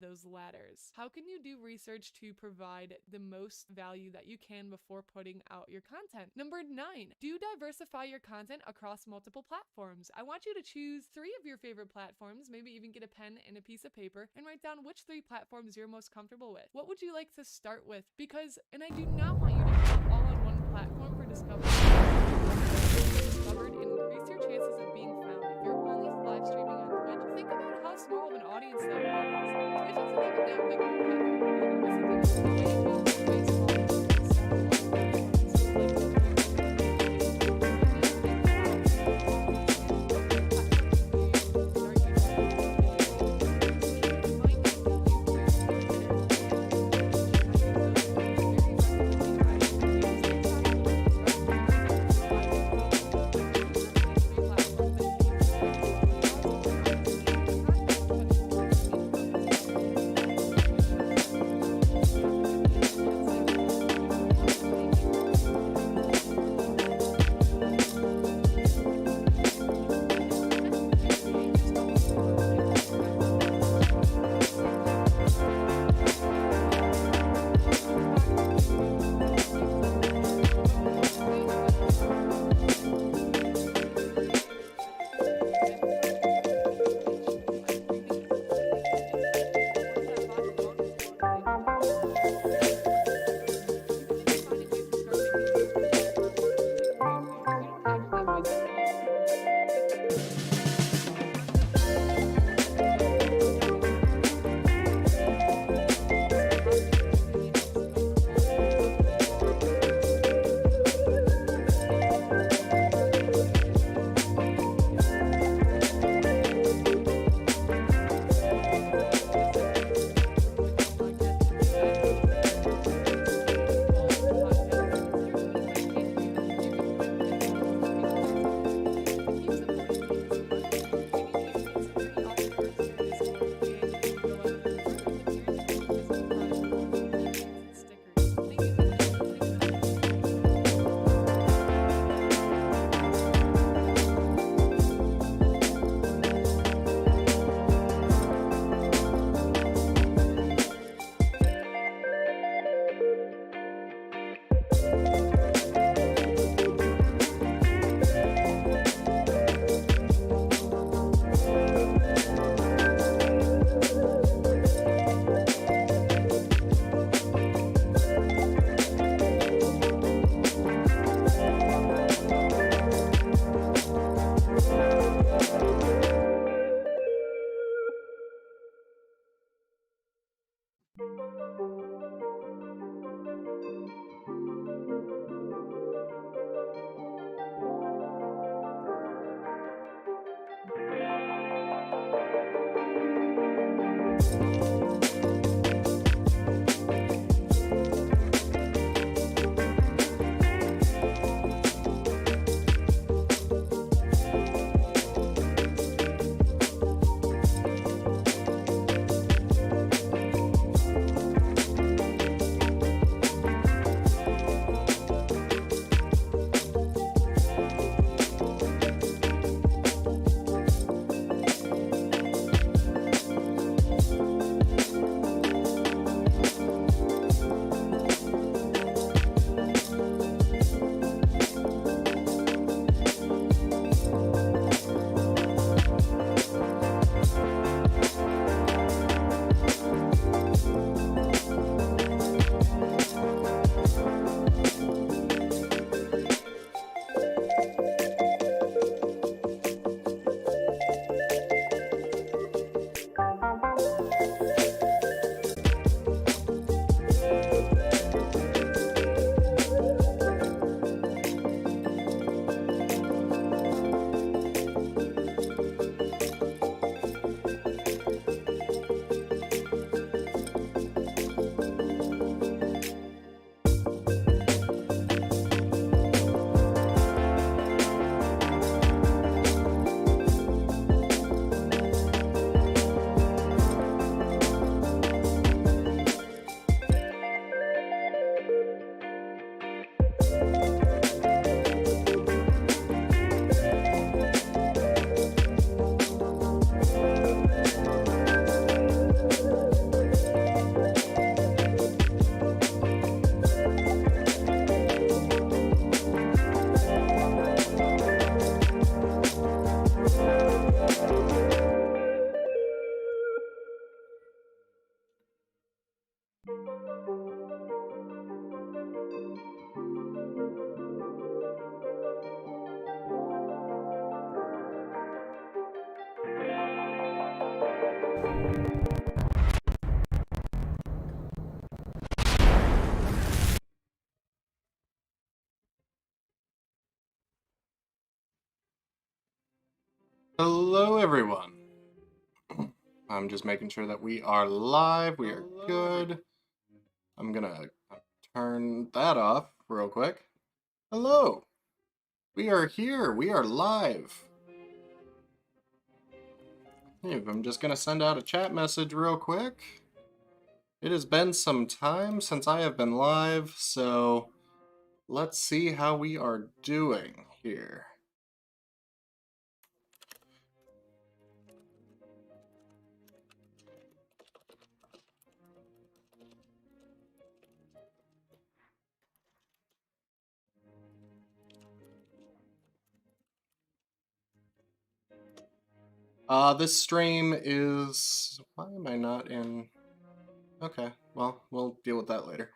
those ladders? How can you do research to provide the most value that you can before putting out your content? Number 9, do diversify your content across multiple platforms. I want you to choose 3 of your favorite platforms, maybe even get a pen and a piece of paper and write down which 3 platforms you're most comfortable with. What would you like to start with? And I do not want you to go all on one platform for discovery. Discovered and increase your chances of being found. If you're only live streaming on Twitch, think about how small of an audience that is. Twitch isn't even that big of a platform. Hello, everyone. I'm just making sure that we are live. We are good. I'm gonna turn that off real quick. Hello. We are here. We are live. Hey, I'm just gonna send out a chat message real quick. It has been some time since I have been live, so let's see how we are doing here. This stream is... Why am I not in... Okay, well, we'll deal with that later.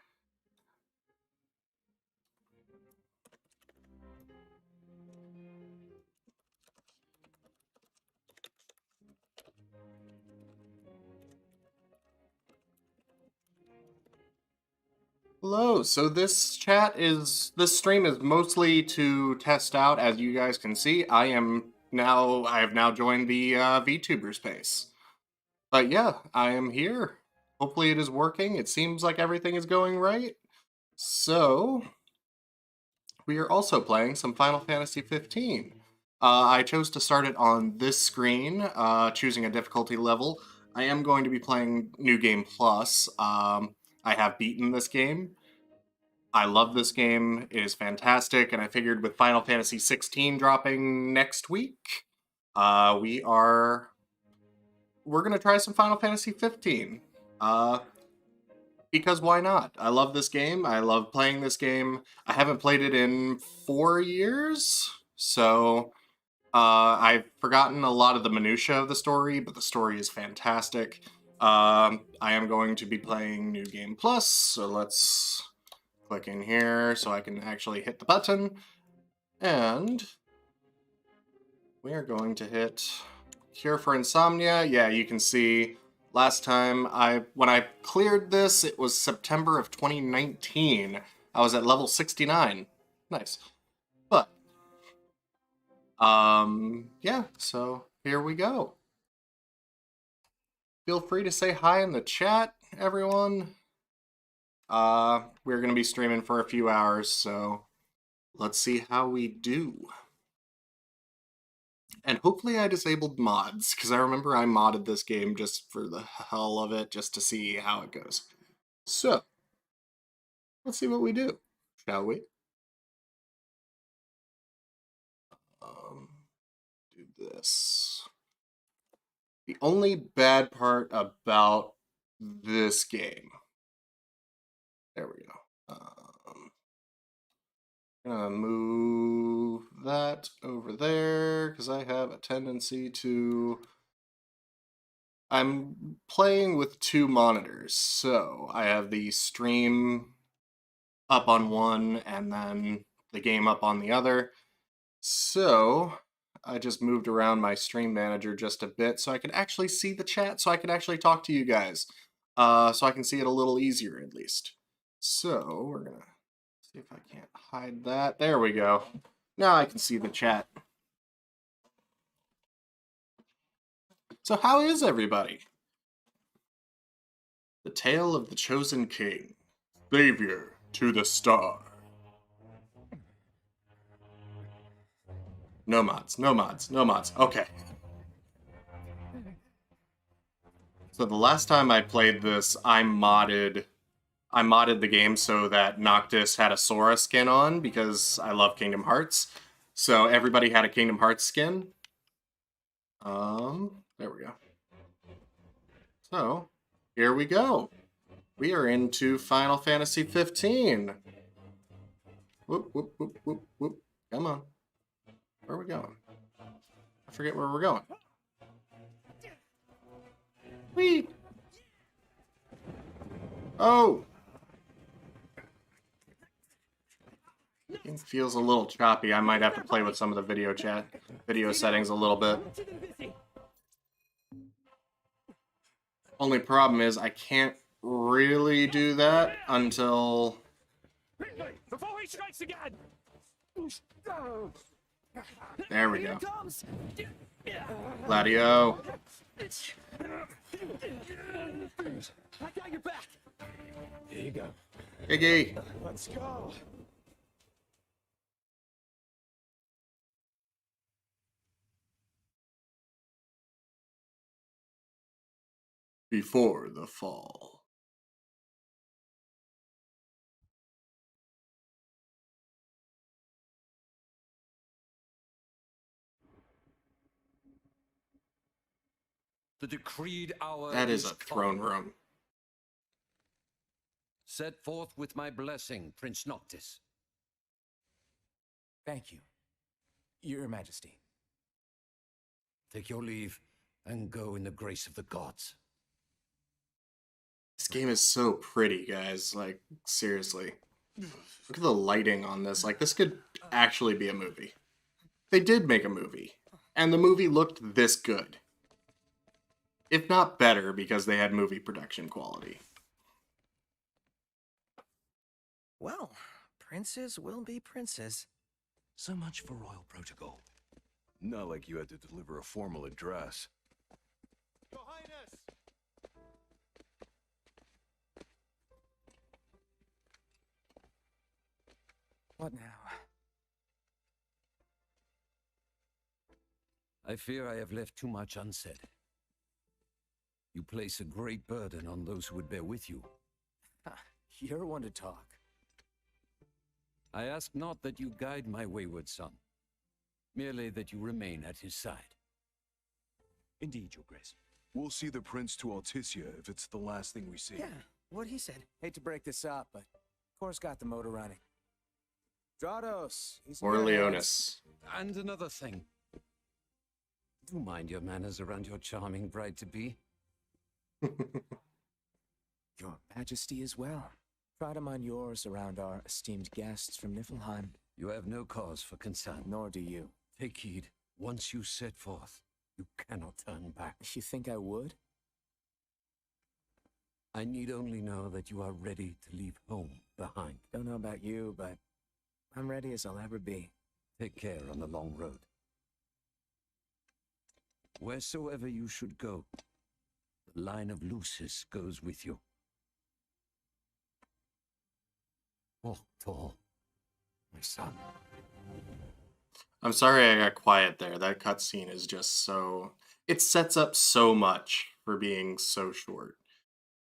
Hello, so this stream is mostly to test out, as you guys can see. I have now joined the VTuber space. But yeah, I am here. Hopefully it is working. It seems like everything is going right. So, we are also playing some Final Fantasy XV. I chose to start it on this screen, choosing a difficulty level. I am going to be playing New Game Plus. I have beaten this game. I love this game. It is fantastic, and I figured with Final Fantasy XVI dropping next week, we're gonna try some Final Fantasy XV. Because why not? I love this game. I love playing this game. I haven't played it in 4 years, so I've forgotten a lot of the minutia of the story, but the story is fantastic. I am going to be playing New Game Plus, so let's click in here so I can actually hit the button. And we are going to hit Cure for Insomnia. Yeah, you can see last time when I cleared this, it was September of 2019. I was at level 69. Nice. But yeah, so here we go. Feel free to say hi in the chat, everyone. We're going to be streaming for a few hours, so let's see how we do. And hopefully I disabled mods, because I remember I modded this game just for the hell of it, just to see how it goes. So, let's see what we do, shall we? Do this. The only bad part about this game... There we go. Gonna move that over there because I have a tendency to... I'm playing with 2 monitors, so I have the stream up on one and then the game up on the other. So I just moved around my stream manager just a bit so I could actually see the chat, so I could actually talk to you guys. So I can see it a little easier at least. So we're gonna see if I can't hide that. There we go. Now I can see the chat. So how is everybody? The Tale of the Chosen King. Savior to the Star. No mods, no mods, no mods. Okay. So the last time I played this, I modded the game so that Noctis had a Sora skin on because I love Kingdom Hearts. So everybody had a Kingdom Hearts skin. There we go. So, here we go. We are into Final Fantasy XV. Whoop, whoop, whoop, whoop, whoop. Come on. Where are we going? I forget where we're going. Whee! Oh! It feels a little choppy. I might have to play with some of the video settings a little bit. Only problem is I can't really do that until... Before he strikes again! There we Here go. it comes. Gladio. I got your back. Here you go. Iggy. Let's go. Before the fall. The decreed hour That is a throne come. room. Set forth with my blessing, Prince Noctis. Thank you, Your Majesty. Take your leave and go in the grace of the gods. This game is so pretty, guys. Like, seriously. Look at the lighting on this. Like, this could actually be a movie. They did make a movie. And the movie looked this good. If not better, because they had movie production quality. Well, princes will be princes. So much for royal protocol. Not like you had to deliver a formal address. Your Highness! What now? I fear I have left too much unsaid. You place a great burden on those who would bear with you. You're one to talk. I ask not that you guide my wayward son, merely that you remain at his side. Indeed, Your Grace. We'll see the prince to Alticia if it's the last thing we see. Yeah, what he said. Hate to break this up, but Core's got the motor running. Stratos, he's in Or your hands. Leonis. And another thing. Do mind your manners around your charming bride-to-be. Your Majesty as well. Try to mind yours around our esteemed guests from Niflheim. You have no cause for concern. Nor do you. Take heed. Once you set forth, you cannot turn back. You think I would? I need only know that you are ready to leave home behind. Don't know about you, but I'm ready as I'll ever be. Take care on the long road. Wheresoever you should go, the line of Lucis goes with you. Walk tall, my son. I'm sorry I got quiet there. That cutscene is just so... It sets up so much for being so short.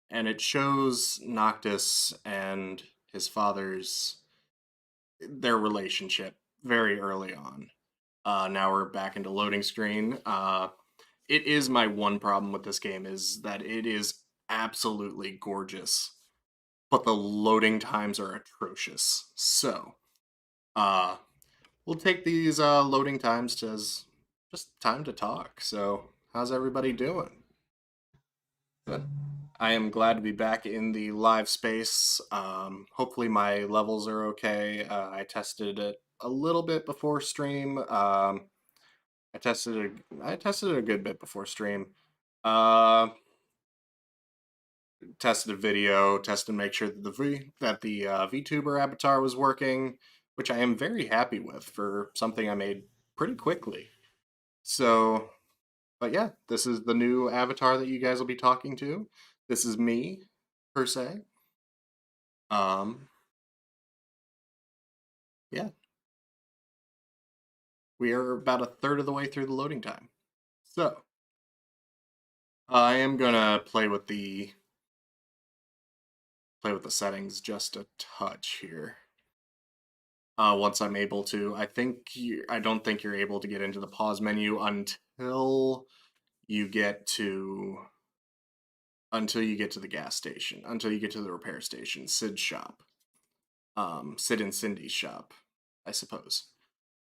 And it shows Noctis and his father's... their relationship very early on. Now we're back into loading screen. It is my one problem with this game is that it is absolutely gorgeous. But the loading times are atrocious. So, we'll take these loading times as just time to talk. So, how's everybody doing? Good. I am glad to be back in the live space. Hopefully my levels are okay. I tested it a little bit before stream. I tested it a good bit before stream. Tested a video, tested to make sure that the Vtuber Avatar was working, which I am very happy with for something I made pretty quickly. So, but yeah, this is the new avatar that you guys will be talking to. This is me, per se. Yeah. We are about a third of the way through the loading time. So, I am gonna play with the settings just a touch here. Once I'm able to. I don't think you're able to get into the pause menu until you get to the gas station, until you get to the repair station, Sid's shop. Sid and Cindy's shop, I suppose.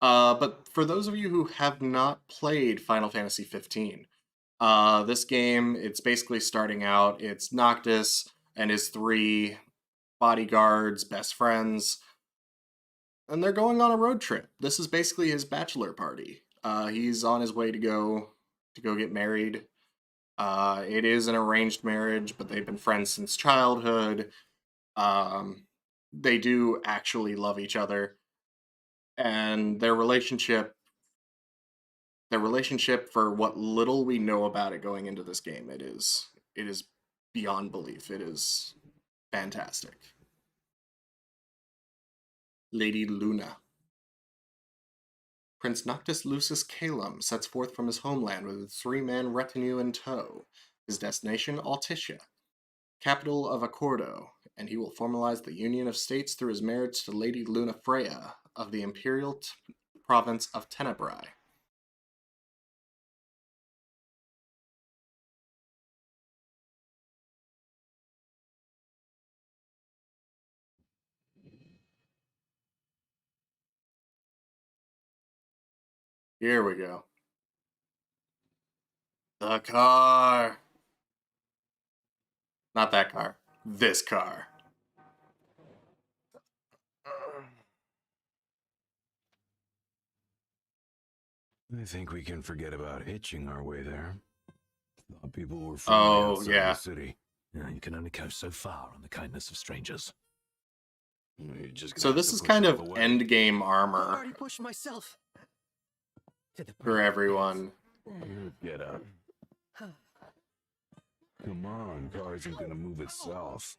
But for those of you who have not played Final Fantasy XV, this game, it's basically starting out, it's Noctis and his 3 bodyguards, best friends, and they're going on a road trip. This is basically his bachelor party. He's on his way to go get married. It is an arranged marriage, but they've been friends since childhood. They do actually love each other, and their relationship their relationship, for what little we know about it going into this game, it is beyond belief. It is fantastic. Lady Luna. Prince Noctis Lucis Calum sets forth from his homeland with a 3-man retinue in tow. His destination, Altitia, capital of Accordo, and he will formalize the union of states through his marriage to Lady Luna Freya of the imperial province of Tenebrae. Here we go. The car. Not that car. This car. I think we can forget about hitching our way there. Thought people were friendly outside yeah. the city. Yeah, you can only go so far on the kindness of strangers. You're just gonna So have this to is push kind up of away. endgame I armor already pushed myself. To the for everyone. Get up. Come on, car isn't gonna move itself.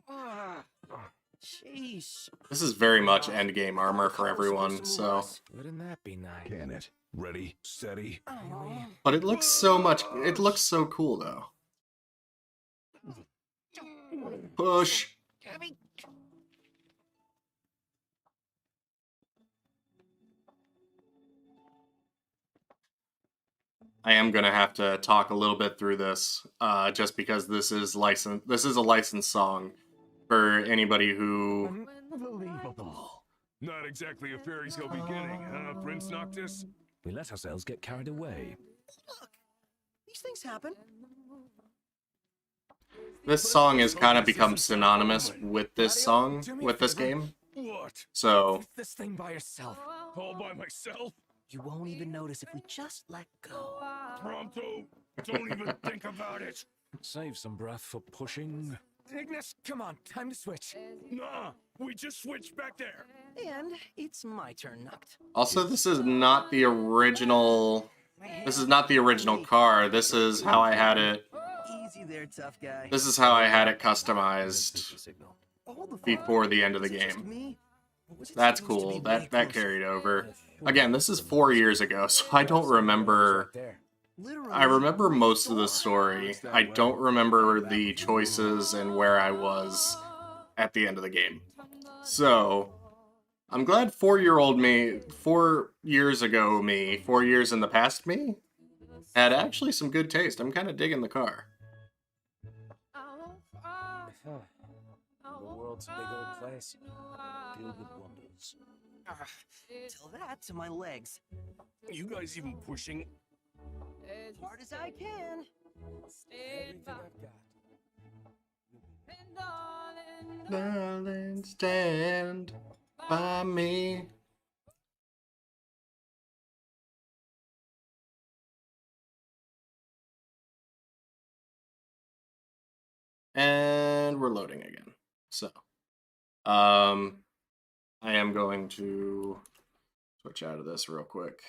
Jeez. This is very much endgame armor for everyone, so... Wouldn't that be nice? Can it? Ready, steady. But it looks so cool, though. Push! I am gonna have to talk a little bit through this, just because this is a licensed song for anybody who... Unbelievable. Not exactly a fairy tale beginning, huh, Prince Noctis? We let ourselves get carried away. Look, these things happen. This song has kind of become synonymous with this song, with this game. What? So, Lift this thing by yourself. All by myself? You won't even notice if we just let go. Pronto? Don't even think about it. Save some breath for pushing. Ignis, come on, time to switch. Nah, we just switched back there. And it's my turn, Noct. also, this is not the original... This is not the original car. This is how I had it... Easy there, tough guy. This is how I had it customized Signal. All the before the end of the Was it just game. me? Or was it That's supposed to cool. be way That closer? carried over. Again, this is 4 years ago, so I don't remember... There. Literally, I remember right most of the door. story. I don't remember the choices and where I was at the end of the game. So, I'm glad 4-year-old me, 4 years ago me, 4 years in the past me, had actually some good taste. I'm kind of digging the car. The world's a big old place. Filled with wonders. Tell that to my legs. You guys even pushing? Hard as I can. Everything I've got. Darling, stand by me. And we're loading again. So, I am going to switch out of this real quick.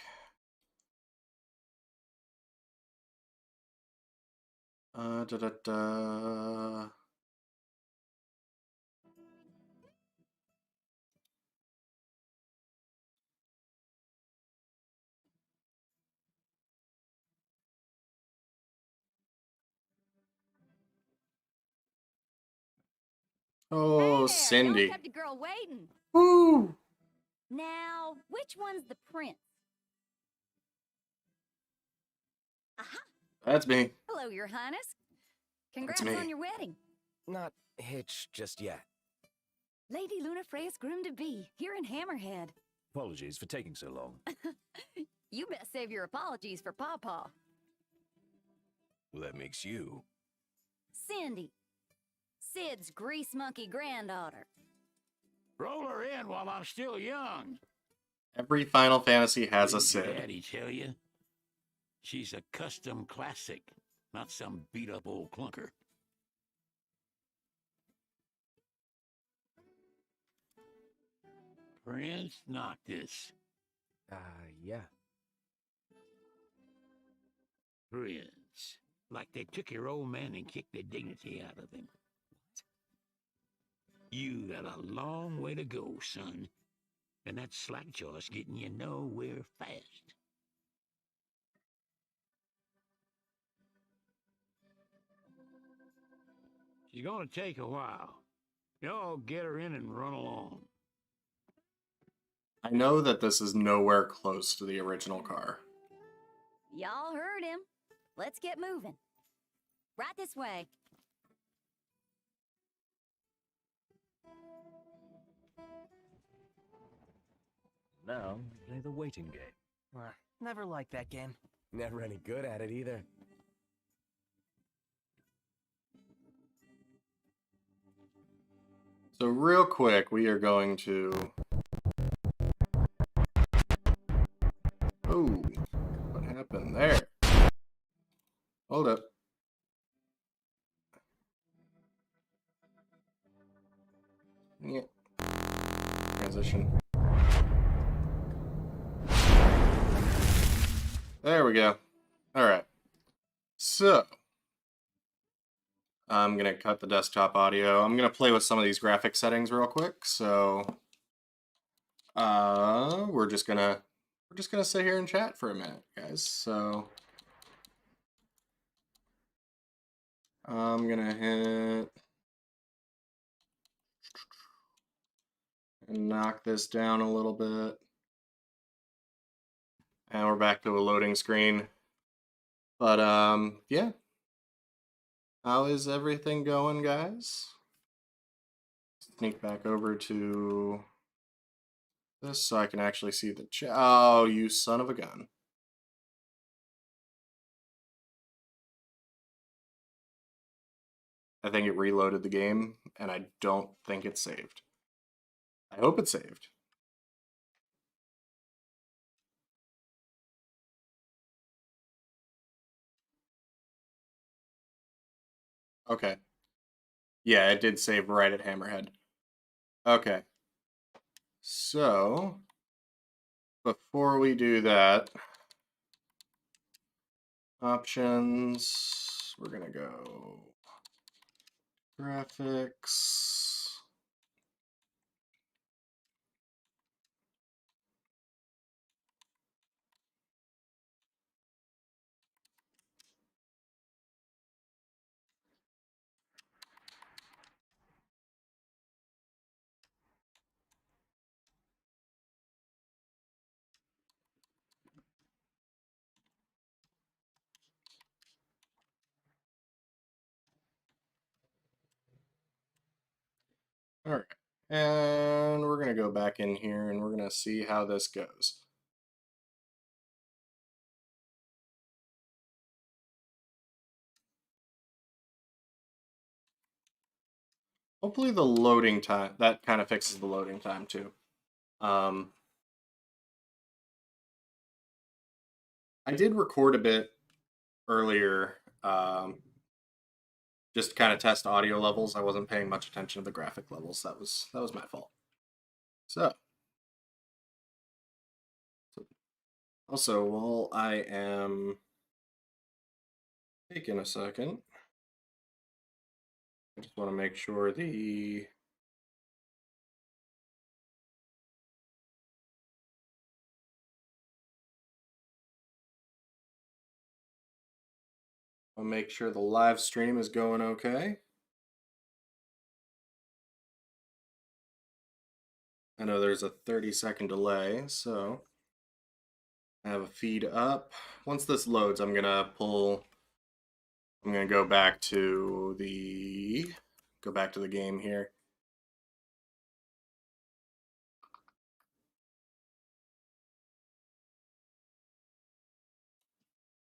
Da-da-da. Oh, Hey there, Cindy. Don't kept a girl waiting. Woo! Now, which one's the prince? Aha! That's me. Hello, Your Highness. Congrats me. on your wedding. Not hitched just yet. Lady Luna Freya's groom-to-be, here in Hammerhead. Apologies for taking so long. You best save your apologies for Pawpaw. Well, that makes you. Cindy, Sid's grease monkey granddaughter. Roll her in while I'm still young. Every Final Fantasy has a Did your Sid. Daddy tell you? She's a custom classic, not some beat-up old clunker. Prince Noctis. Yeah. Friends. Like they took your old man and kicked the dignity out of him. You got a long way to go, son. And that slackjaw's getting you nowhere fast. She's gonna take a while. Y'all get her in and run along. I know that this is nowhere close to the original car. Y'all heard him. Let's get moving. Right this way. Now, play the waiting game. Never liked that game. Never any good at it either. So real quick, we are going to... Oh, what happened there? Hold up. Yeah. Transition. There we go. All right. So, I'm going to cut the desktop audio. I'm going to play with some of these graphic settings real quick. So, we're just going to sit here and chat for a minute, guys. So, I'm going to hit and knock this down a little bit. And we're back to a loading screen. But, yeah. How is everything going, guys? Sneak back over to this so I can actually see the chat. Oh, you son of a gun. I think it reloaded the game, and I don't think it's saved. I hope it's saved. Okay. Yeah, it did save right at Hammerhead. Okay. So, before we do that, options, we're going to go graphics. All right, and we're going to go back in here and we're going to see how this goes. Hopefully the loading time, that kind of fixes the loading time too. I did record a bit earlier, just to kind of test audio levels. I wasn't paying much attention to the graphic levels. That was my fault. So also, while I am taking a second, I just want to make sure I'll make sure the live stream is going okay. I know there's a 30-second delay, so I have a feed up. Once this loads, I'm gonna go back to the game here.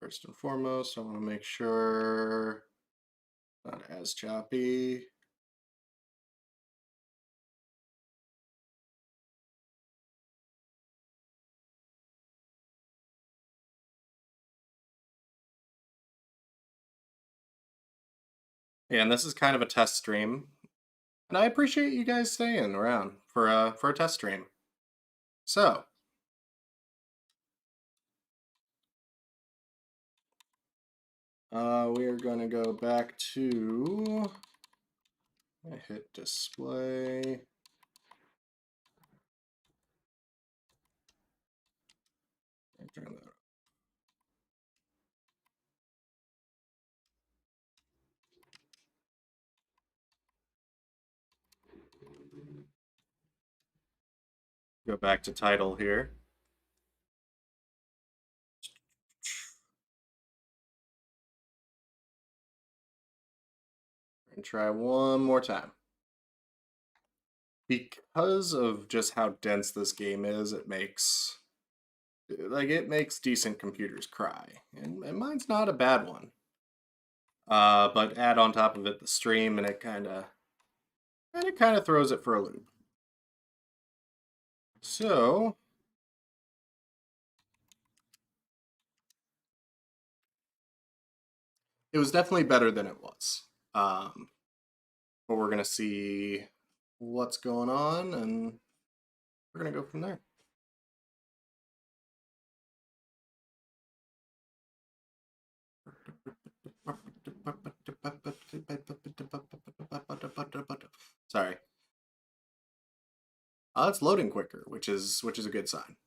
First and foremost, I want to make sure not as choppy. Yeah, and this is kind of a test stream, and I appreciate you guys staying around for a test stream. So, We are going to go back to... I hit display. Turn that on. Go back to title here. And try one more time. Because of just how dense this game is, it makes decent computers cry. And mine's not a bad one. But add on top of it the stream, and it kind of throws it for a loop. So it was definitely better than it was. But we're gonna see what's going on, and we're gonna go from there. Sorry. It's loading quicker, which is a good sign.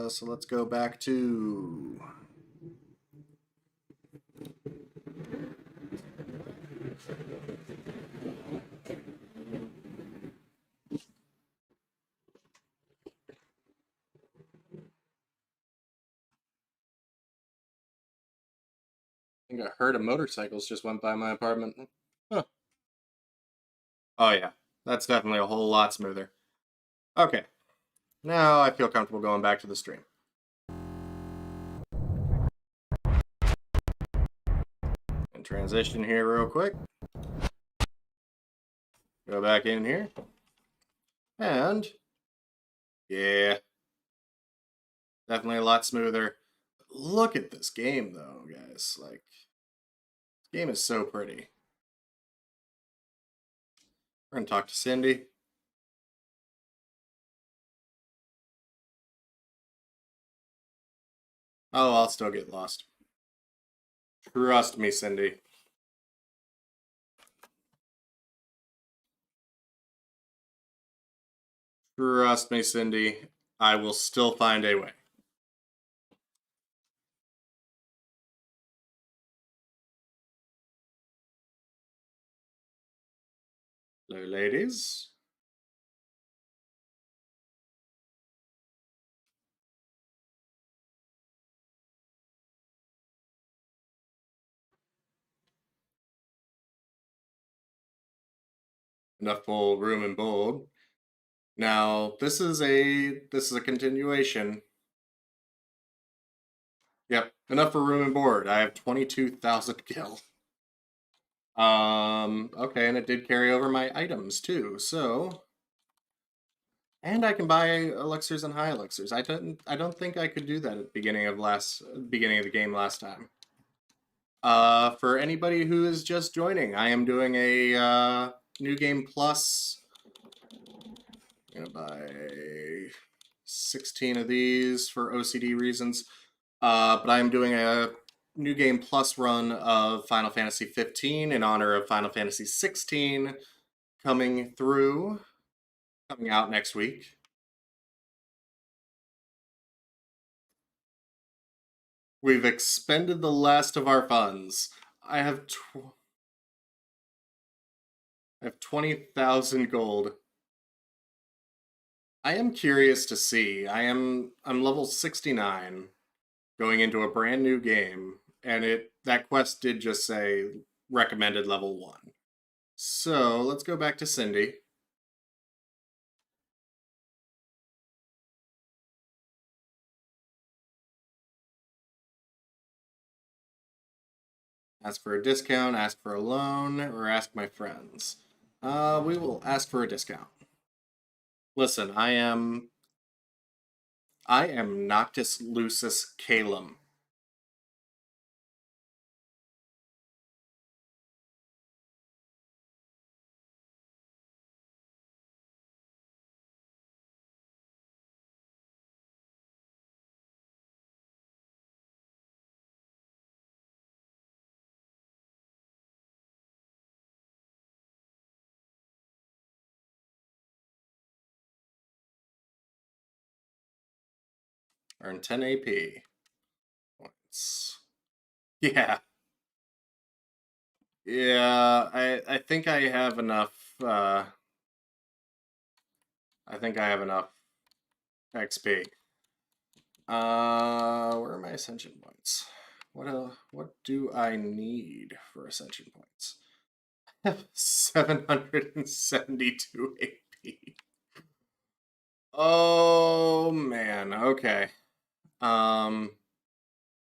So let's go back to... I think a herd of motorcycles just went by my apartment. Huh. Oh yeah, that's definitely a whole lot smoother. Okay, now I feel comfortable going back to the stream. And transition here real quick. Go back in here. And yeah, definitely a lot smoother. Look at this game though, guys. Like, this game is so pretty. We're gonna talk to Cindy. Oh, I'll still get lost. Trust me, Cindy. Trust me, Cindy. I will still find a way. Hello, ladies. Enough full room and bold. Now, this is a continuation. Yep, enough for room and board. I have 22,000 gil. Okay, and it did carry over my items too, so... And I can buy elixirs and high elixirs. I don't think I could do that at the beginning of the game last time. For anybody who is just joining, I am doing a New Game Plus. I'm gonna buy 16 of these for OCD reasons. But I'm doing a New Game Plus run of Final Fantasy XV in honor of Final Fantasy XVI coming out next week. We've expended the last of our funds. I have 20,000 gold. I am curious to see. I'm level 69 going into a brand new game, and that quest did just say recommended level 1. So let's go back to Cindy. Ask for a discount, ask for a loan, or ask my friends. We will ask for a discount. Listen, I am Noctis Lucis Calum. Earn 10 AP points. Yeah. Yeah, I think I have enough, I think I have enough XP. Where are my ascension points? What do I need for ascension points? I have 772 AP. Oh man, okay.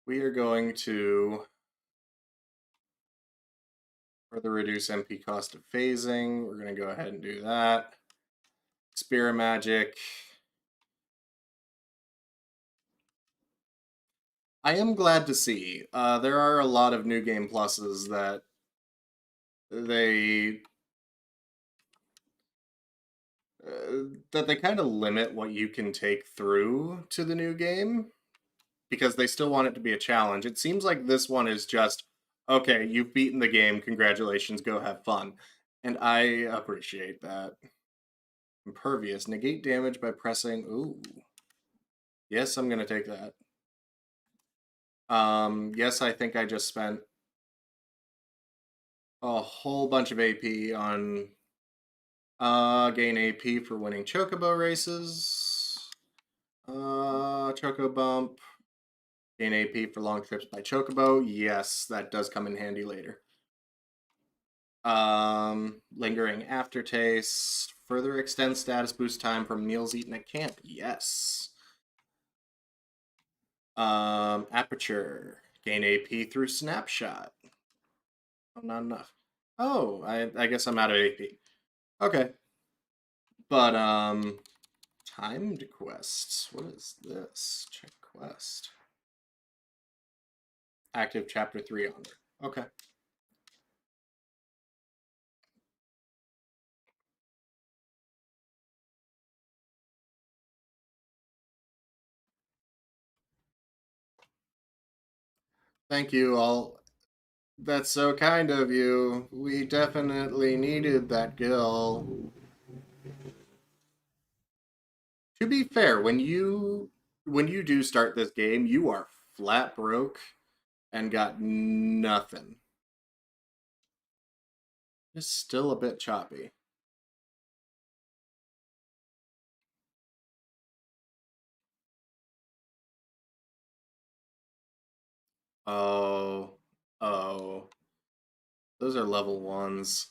We are going to further reduce MP cost of phasing. We're going to go ahead and do that. Spear Magic. I am glad to see. There are a lot of new game pluses that they kind of limit what you can take through to the new game because they still want it to be a challenge. It seems like this one is just, okay, you've beaten the game, congratulations, go have fun. And I appreciate that. Impervious, negate damage by pressing, ooh. Yes, I'm gonna take that. Yes, I think I just spent a whole bunch of AP on gain AP for winning Chocobo races. Choco Bump. Gain AP for long trips by Chocobo. Yes, that does come in handy later. Lingering aftertaste. Further extend status boost time from meals eaten at camp. Yes. Aperture. Gain AP through snapshot. Oh, not enough. Oh, I guess I'm out of AP. Okay. But, timed quests. What is this? Check quest. Active chapter 3 onward. Okay. Thank you all. That's so kind of you. We definitely needed that gil. To be fair, when you do start this game, you are flat broke and got nothing. It's still a bit choppy. Oh. Oh. Those are level 1s.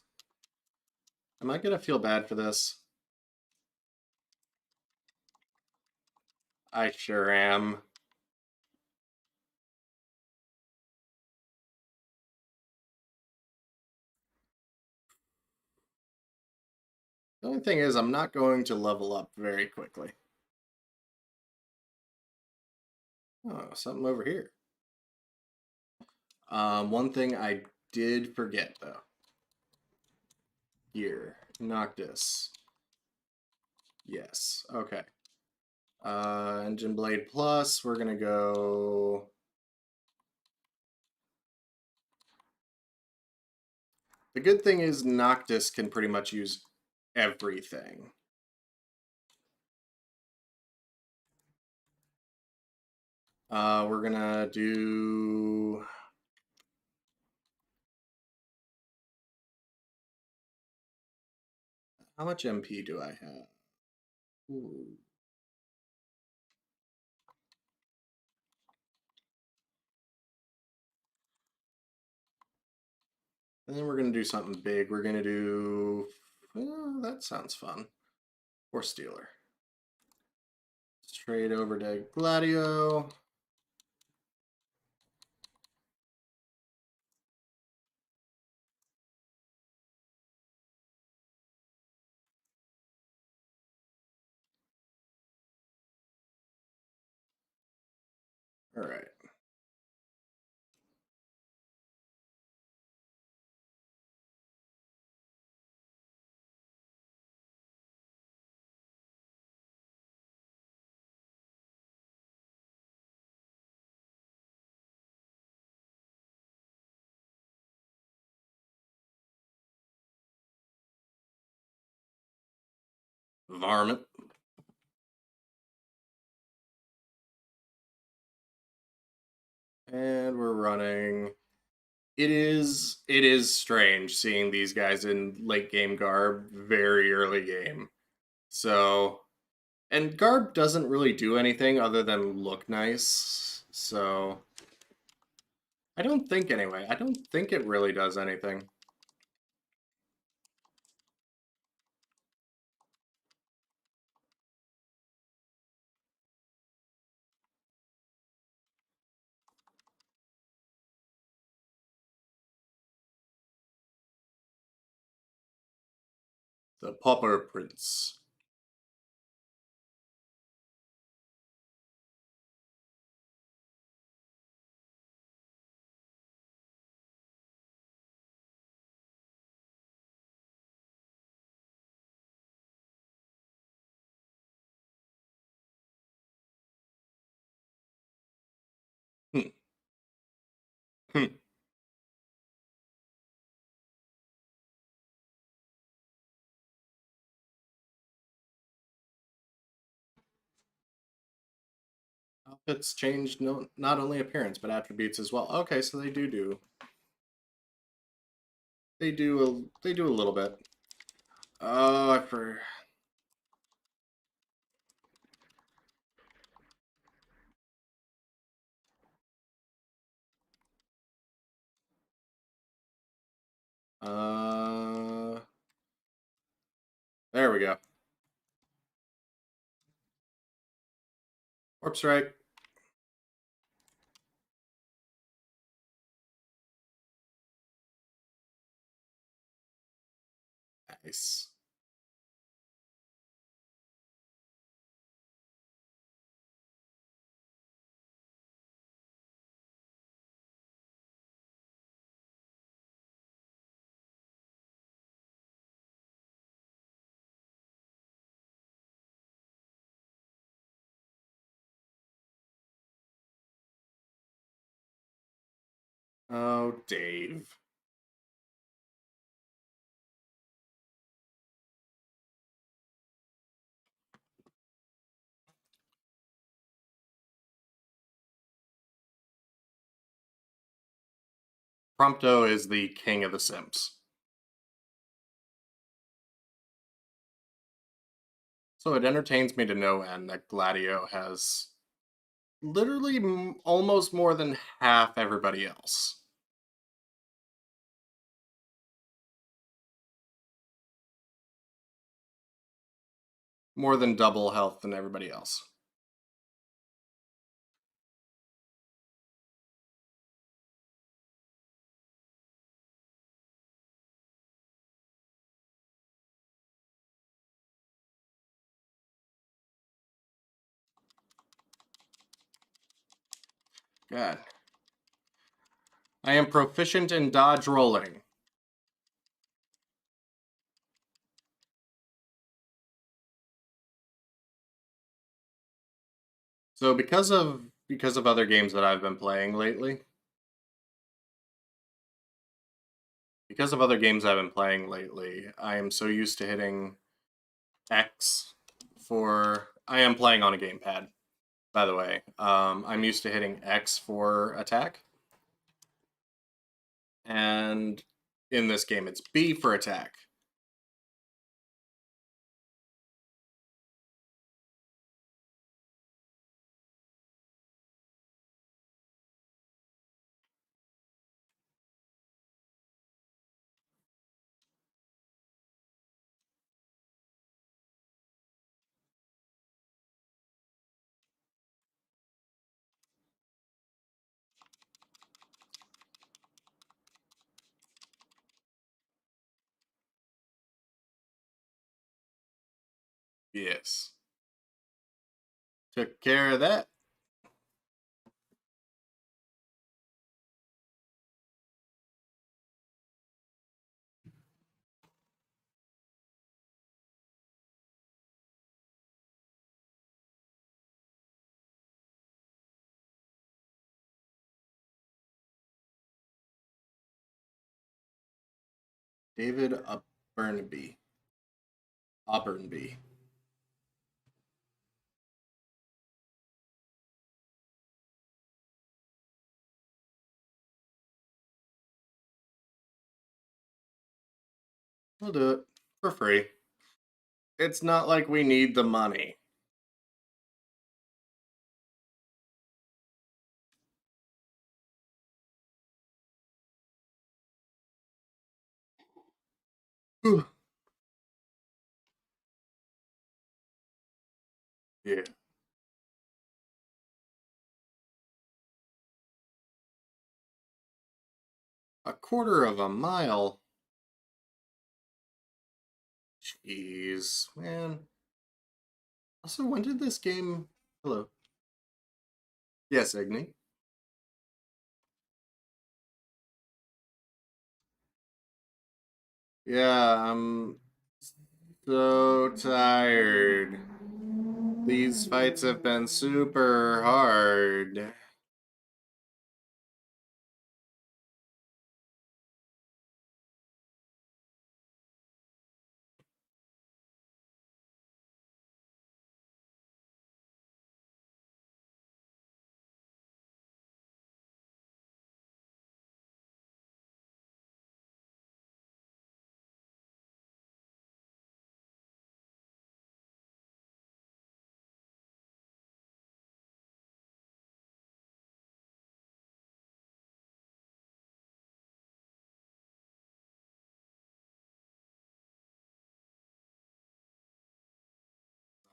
Am I gonna feel bad for this? I sure am. The only thing is, I'm not going to level up very quickly. Oh, something over here. One thing I did forget, though. Here. Noctis. Yes. Okay. Engine Blade Plus, we're gonna go... The good thing is Noctis can pretty much use everything. We're gonna do... How much MP do I have? Ooh. And then we're gonna do something big. We're gonna do... Oh, that sounds fun. Horse Stealer. Let's trade over to Gladio. All right. Varmint. running. It is strange seeing these guys in late game garb, very early game. So, and garb doesn't really do anything other than look nice. So, I don't think anyway. I don't think it really does anything. The Pauper Prince. Hmm. Hmm. Outfits change not only appearance but attributes as well. Okay, so they do a little bit. Oh, I for there we go. Warp strike. Nice. Oh, Dave. Prompto is the king of the Sims. So it entertains me to no end that Gladio has literally almost more than half everybody else. More than double health than everybody else. God. I am proficient in dodge rolling. So because of other games that I've been playing lately, I am so used to hitting X for. I am playing on a gamepad, by the way. I'm used to hitting X for attack, and in this game it's B for attack. Yes. Took care of that. David Burnby. Auburnby. We'll do it for free. It's not like we need the money. Whew. Yeah. A quarter of a mile? Jeez, man. Also, when did this game... Hello. Yes, Igni. Yeah, I'm so tired. These fights have been super hard.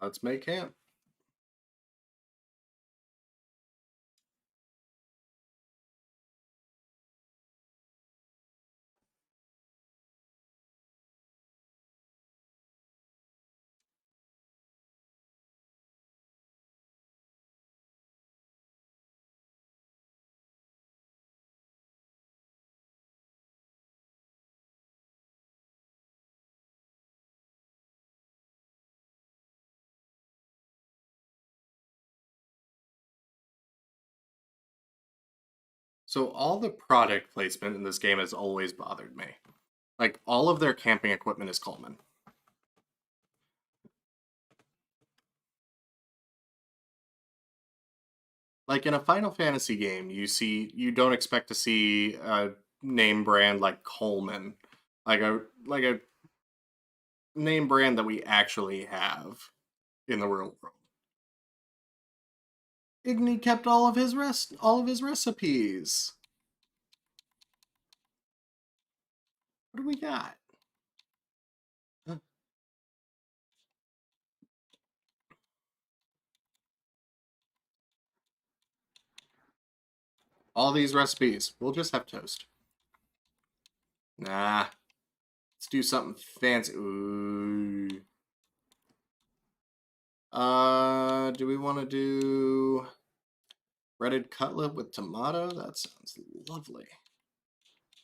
Let's make camp. So all the product placement in this game has always bothered me. Like, all of their camping equipment is Coleman. Like, in a Final Fantasy game, you don't expect to see a name brand like Coleman. Like a name brand that we actually have in the real world. Igni kept all of his recipes. What do we got? All these recipes. We'll just have toast. Nah. Let's do something fancy. Ooh. Do we want to do breaded cutlet with tomato? That sounds lovely.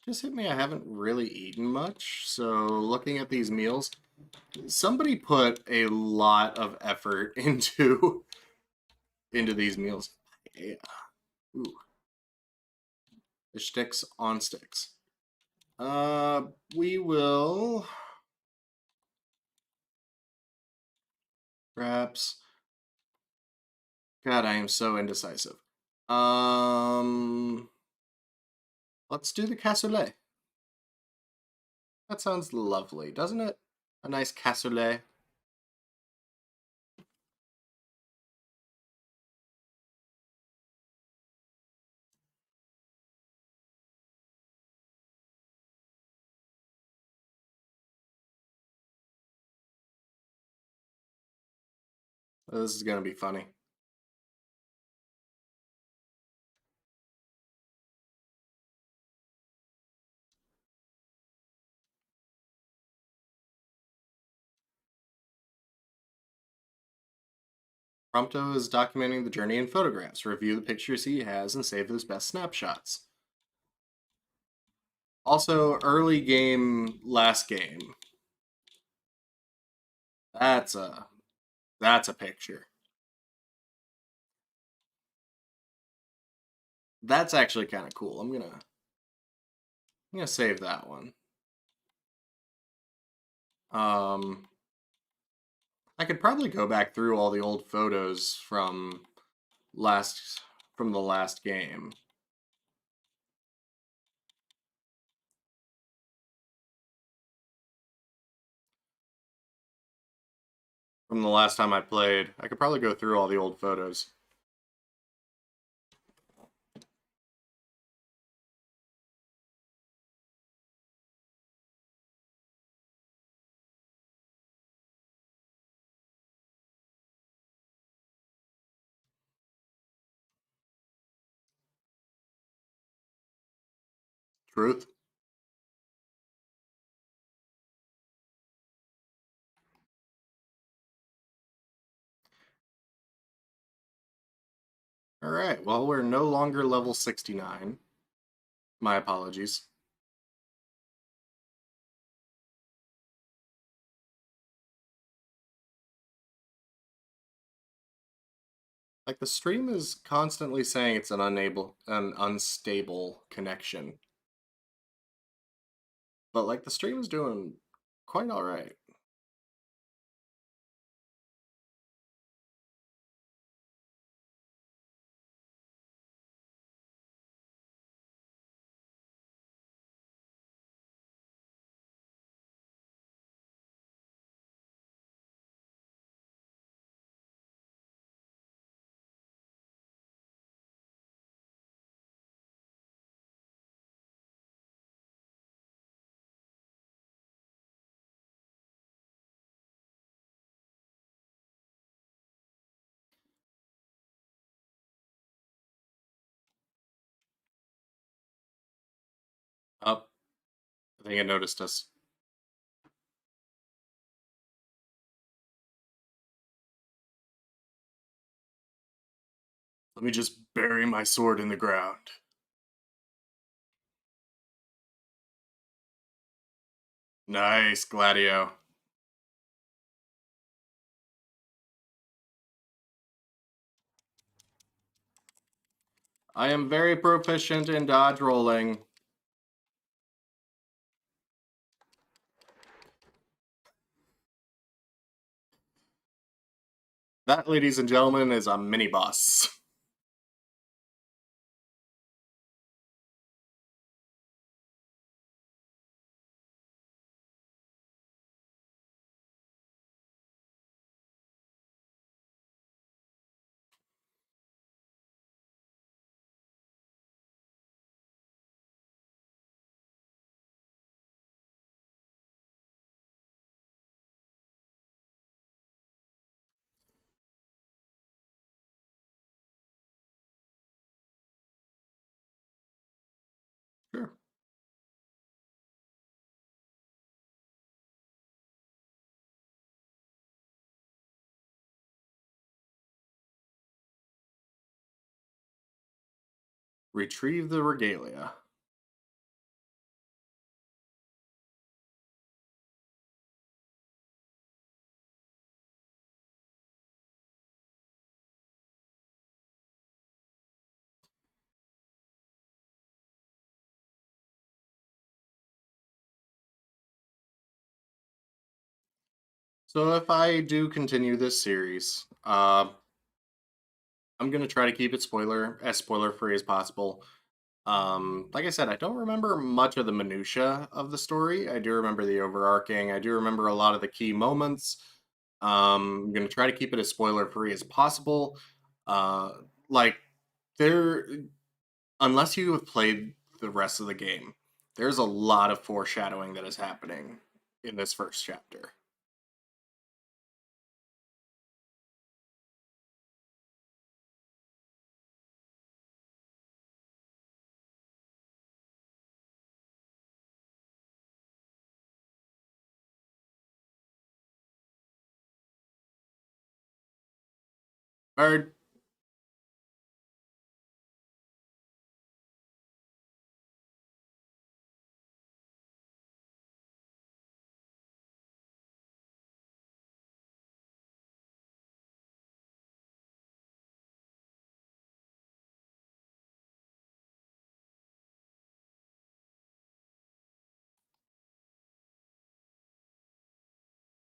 Just hit me, I haven't really eaten much, so looking at these meals, somebody put a lot of effort into these meals. Yeah. Ooh. Fish sticks on sticks. We will perhaps. God, I am so indecisive. Let's do the cassoulet. That sounds lovely, doesn't it? A nice cassoulet. This is gonna be funny. Prompto is documenting the journey in photographs. Review the pictures he has and save his best snapshots. Also, early game, last game. That's a picture. That's actually kind of cool. I'm gonna save that one. I could probably go back through all the old photos from the last game. from the last time I played. I could probably go through all the old photos. Truth. Alright, well, we're no longer level 69. My apologies. Like, the stream is constantly saying it's an unstable connection. But, like, the stream is doing quite alright. Oh, I think it noticed us. Let me just bury my sword in the ground. Nice, Gladio. I am very proficient in dodge rolling. That, ladies and gentlemen, is a mini boss. Sure. Retrieve the regalia. So if I do continue this series, I'm gonna try to keep it spoiler free as possible. Like I said, I don't remember much of the minutia of the story. I do remember the overarching. I do remember a lot of the key moments. I'm gonna try to keep it as spoiler free as possible. Uh, like there, unless you have played the rest of the game, there's a lot of foreshadowing that is happening in this first chapter. Or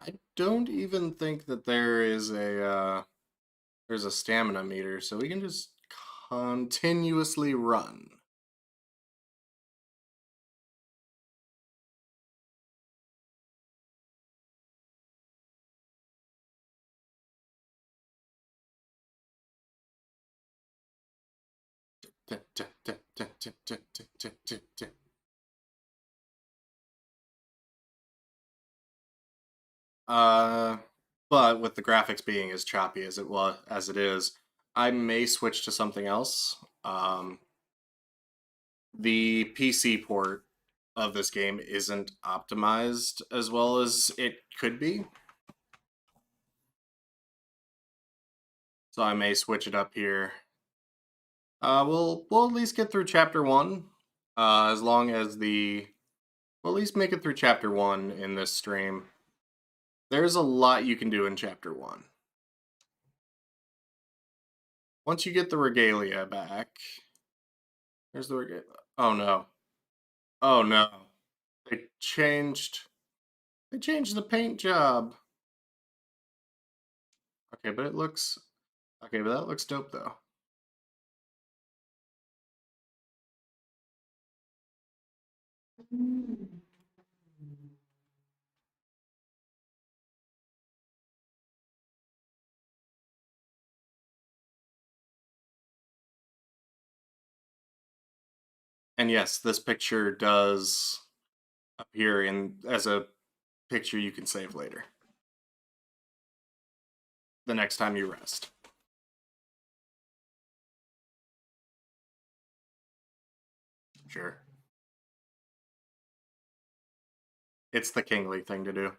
I don't even think that there's a stamina meter, so we can just continuously run. But with the graphics being as choppy as it is, I may switch to something else. The PC port of this game isn't optimized as well as it could be. So I may switch it up here. We'll at least get through chapter 1. As long as we'll at least make it through chapter 1 in this stream. There's a lot you can do in chapter 1. Once you get the regalia back, there's the regalia. Oh no. Oh no. They changed the paint job. Okay, but that looks dope though. And yes, this picture does appear as a picture you can save later. The next time you rest. Sure. It's the kingly thing to do.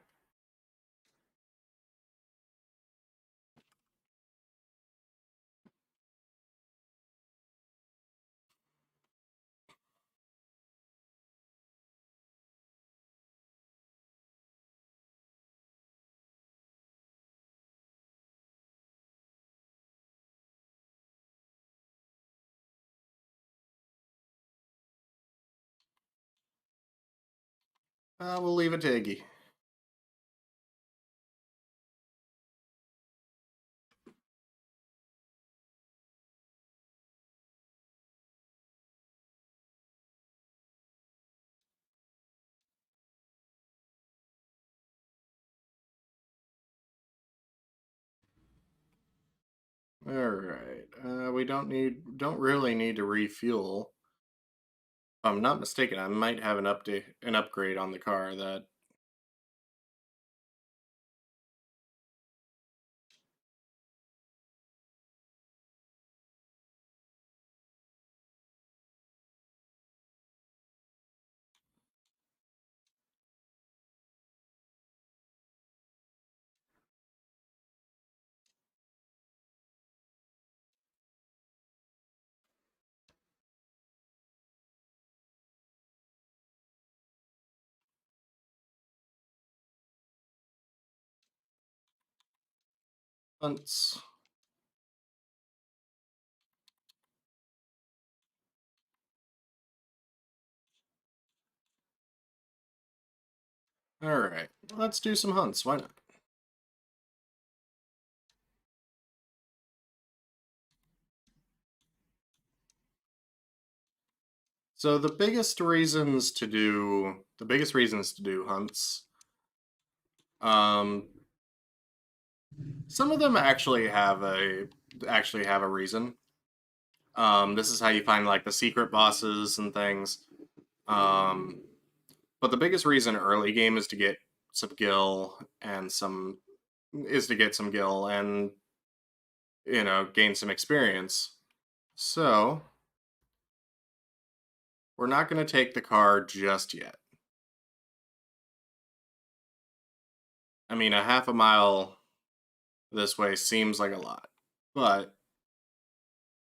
We'll leave it to Iggy. All right. We don't really need to refuel. If I'm not mistaken, I might have an upgrade on the car that. Hunts. All right, let's do some hunts. Why not? So the biggest reasons to do hunts, some of them actually have a reason. This is how you find like the secret bosses and things. But the biggest reason early game is to get some gil and gain some experience. So we're not going to take the car just yet. I mean, a half a mile this way seems like a lot, but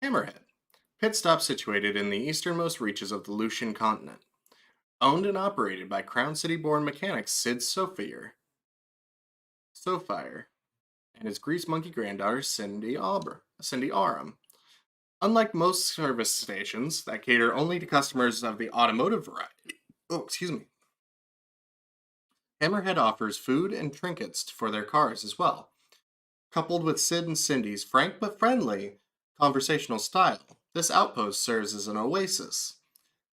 Hammerhead, pit stop situated in the easternmost reaches of the Lucian continent. Owned and operated by Crown City-born mechanic Sid Sophire, and his grease monkey granddaughter Cindy Aram. Unlike most service stations that cater only to customers of the automotive variety, Hammerhead offers food and trinkets for their cars as well. Coupled with Sid and Cindy's frank but friendly conversational style, this outpost serves as an oasis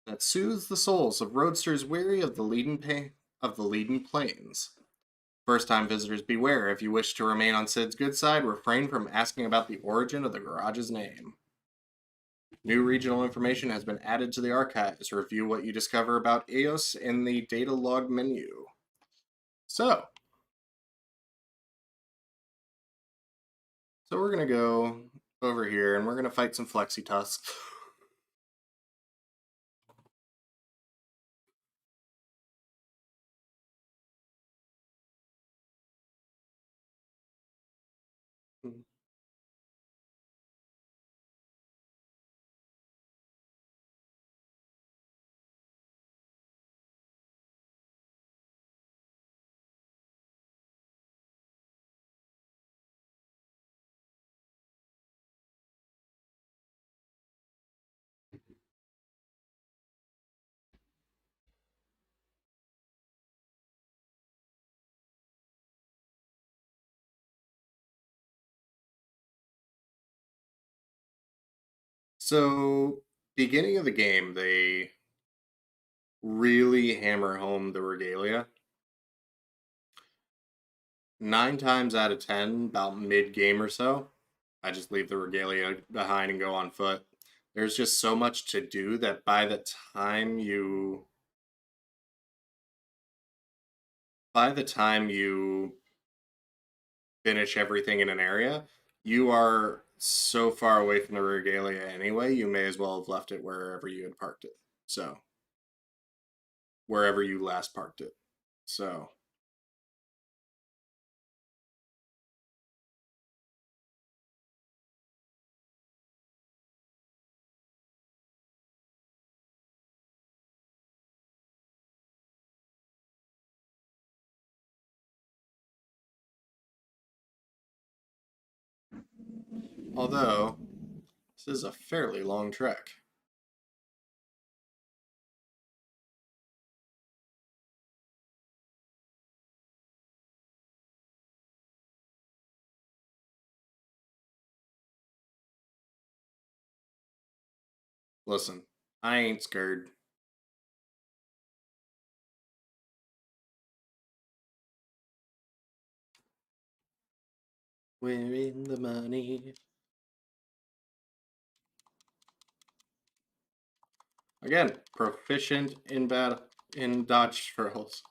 that soothes the souls of roadsters weary of the leaden plains. First-time visitors beware. If you wish to remain on Sid's good side, refrain from asking about the origin of the garage's name. New regional information has been added to the archives. Review what you discover about Eos in the data log menu. So we're going to go over here and we're going to fight some Flexi Tusks. So, beginning of the game, they really hammer home the regalia. 9 times out of 10, about mid-game or so, I just leave the regalia behind and go on foot. There's just so much to do that by the time you finish everything in an area, you are so far away from the regalia anyway, you may as well have left it wherever you had parked it. So, wherever you last parked it. So, although, this is a fairly long trek. Listen, I ain't scared. We're in the money. Again, proficient in dodge throws.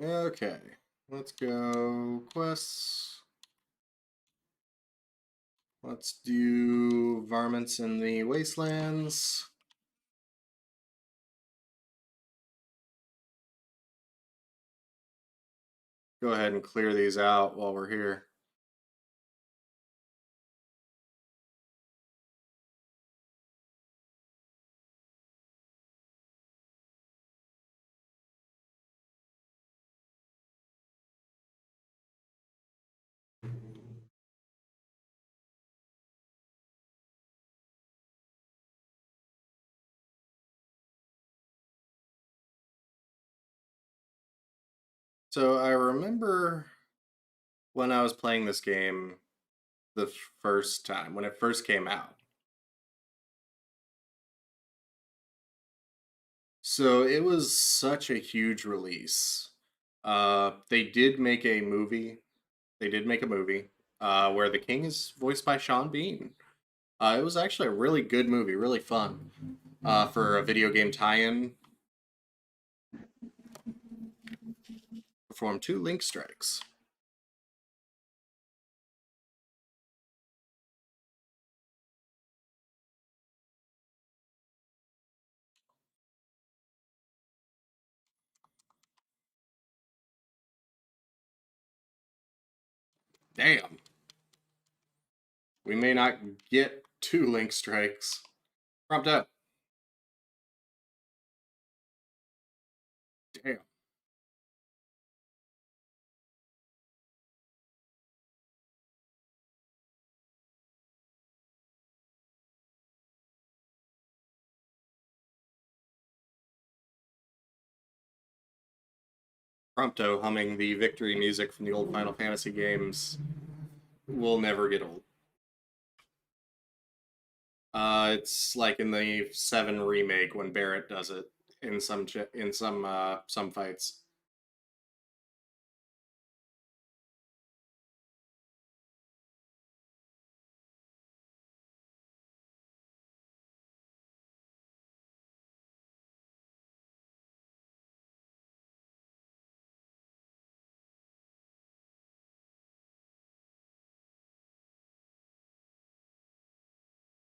Okay, let's go quests. Let's do varmints in the wastelands. Go ahead and clear these out while we're here. So I remember when I was playing this game the first time, when it first came out. So it was such a huge release. They did make a movie. They did make a movie where the king is voiced by Sean Bean. It was actually a really good movie, really fun for a video game tie-in. Perform 2 link strikes. Damn. We may not get 2 link strikes. Prompt up. Damn. Prompto humming the victory music from the old Final Fantasy games will never get old. It's like in the 7 remake when Barrett does it in some fights.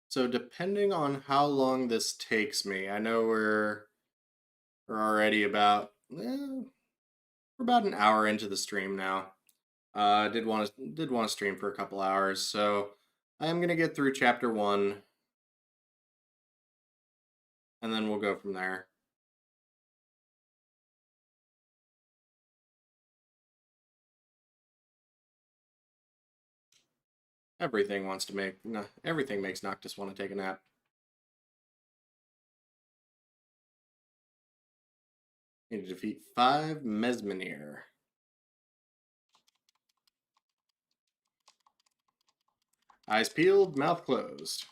So depending on how long this takes me, I know we're already about we're about an hour into the stream now. Did want to stream for a couple hours, so I am gonna get through chapter 1, and then we'll go from there. Everything makes Noctis want to take a nap. Need to defeat 5 Mesmenir. Eyes peeled, mouth closed.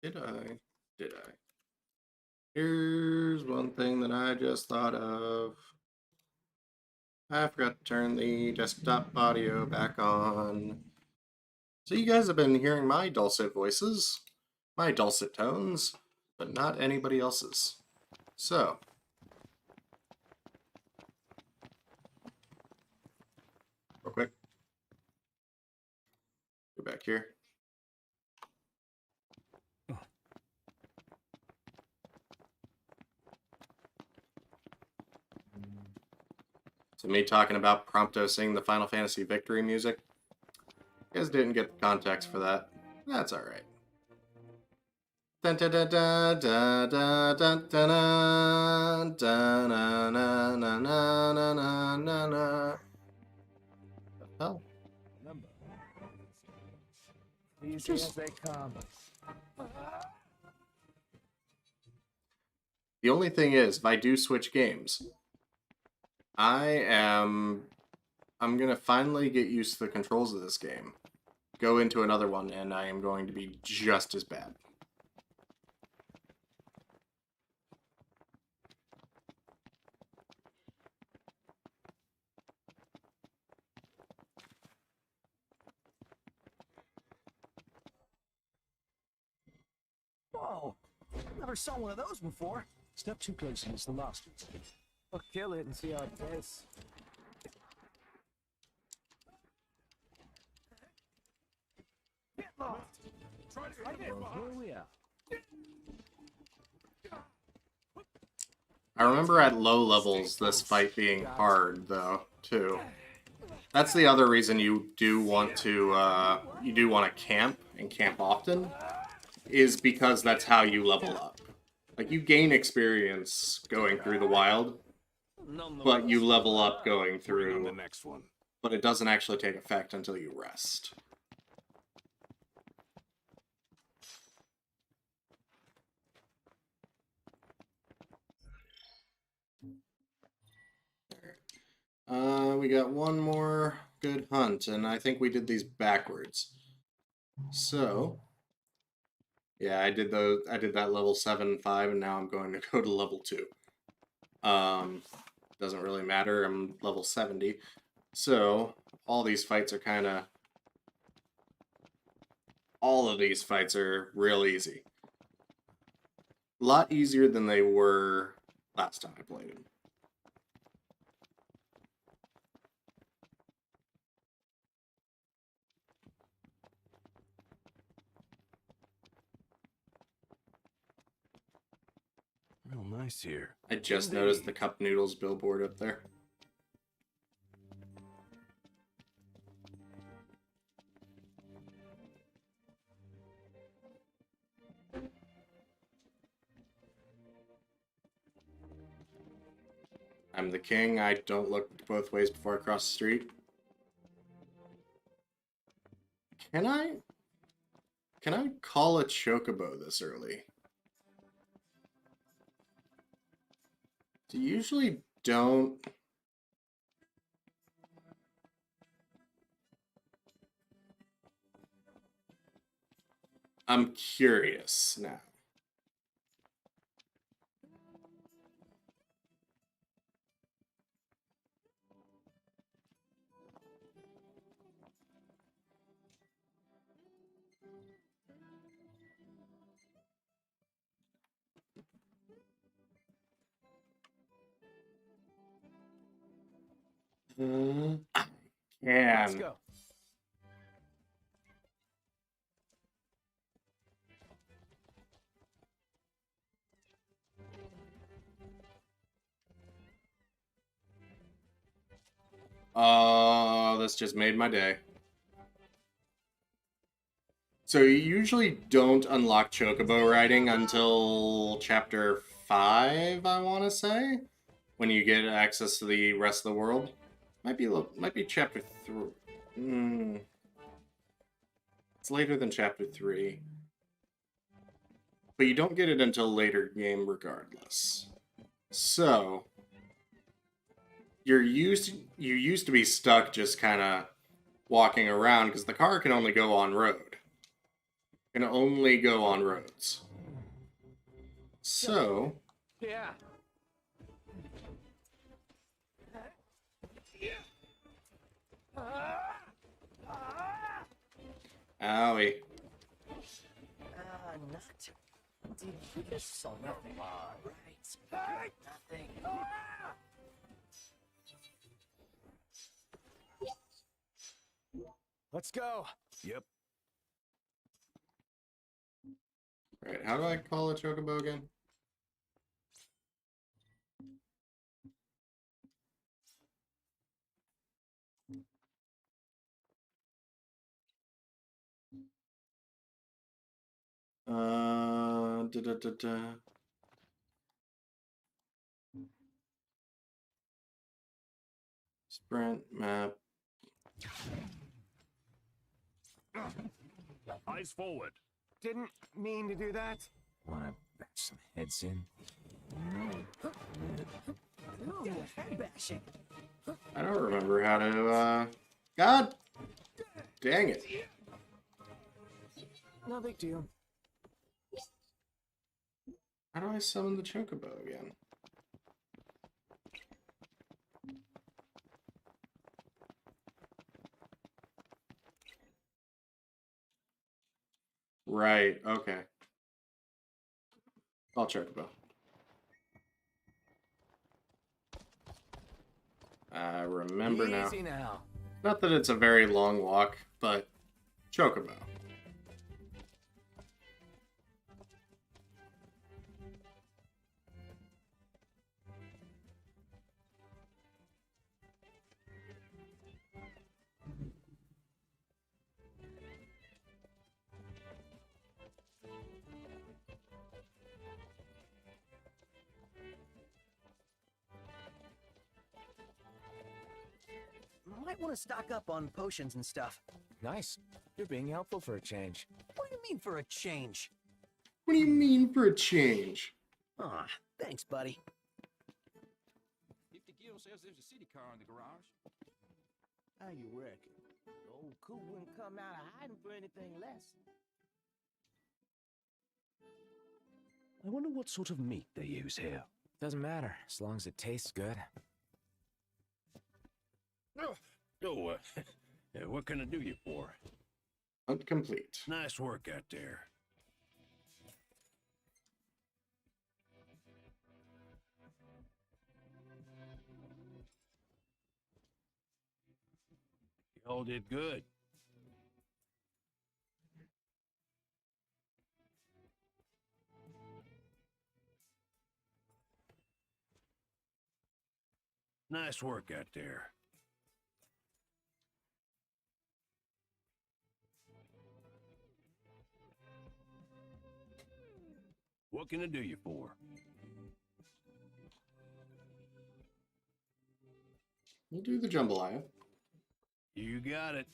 Did I? Did I? Here's one thing that I just thought of. I forgot to turn the desktop audio back on. So you guys have been hearing my dulcet voices, my dulcet tones, but not anybody else's. So, real quick, go back here. So me talking about Prompto singing the Final Fantasy victory music. You guys didn't get the context for that. That's alright. Dun dun dun dun dun dun dun dun dun na na na na na na na. What the hell? Easy as they come. The only thing is, if I do switch games, I'm gonna finally get used to the controls of this game. Go into another one, and I am going to be just as bad. Whoa! Never saw one of those before. Step too close and it's the last. We'll kill it and see how it tastes. Get lost! Try to hit it. Here we are. I remember at low levels this fight being hard, though, too. That's the other reason you do want to camp, and camp often, is because that's how you level up. Like, you gain experience going through the wild, but you level up going through the next one. But it doesn't actually take effect until you rest. We got one more good hunt, and I think we did these backwards. So, yeah, I did that level 7, 5, and now I'm going to go to level 2. Doesn't really matter, I'm level 70. So, all of these fights are real easy. A lot easier than they were last time I played them. Real nice here. I just noticed the Cup Noodles billboard up there. I'm the king. I don't look both ways before I cross the street. Can I? Can I call a chocobo this early? You usually don't. I'm curious now. Let's Can. go. Oh, this just made my day. So you usually don't unlock chocobo riding until chapter 5, I want to say, when you get access to the rest of the world. Might be chapter 3. It's later than chapter 3. But you don't get it until later game regardless. So you used to be stuck just kind of walking around because the car can only go on road. Can only go on roads. So Yeah. owie. Noctis. Dude, you just saw nothing. Right. Nothing. Let's go. Yep. Right, how do I call a chocobo again? Da. Sprint map. Eyes forward. Didn't mean to do that. Wanna bash some heads in? I don't remember how to, God dang it. No big deal. How do I summon the chocobo again? Right, okay. I'll chocobo. I remember now. Easy now. Not that it's a very long walk, but chocobo. Might want to stock up on potions and stuff. Nice. You're being helpful for a change. What do you mean for a change? What do you mean for a change? Aw, thanks, buddy. If the guild says there's a city car in the garage. How you reckon? Old Coot wouldn't come out of hiding for anything less. I wonder what sort of meat they use here. Doesn't matter, as long as it tastes good. What can I do you for? Hunt complete. Nice work out there. You all did good. Nice work out there. What can I do you for? We'll do the jambalaya. You got it.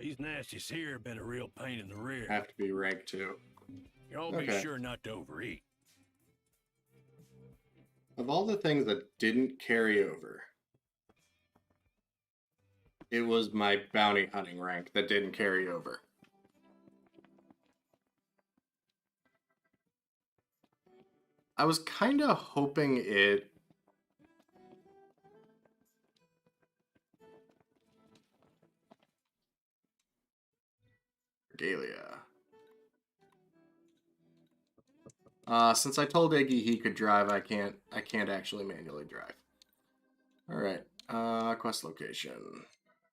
These nasties here have been a real pain in the rear. Have to be rank 2. Y'all be Okay. sure not to overeat. Of all the things that didn't carry over, it was my bounty hunting rank that didn't carry over. I was kind of hoping it... Regalia. Since I told Iggy he could drive, I can't actually manually drive. Alright. Quest location.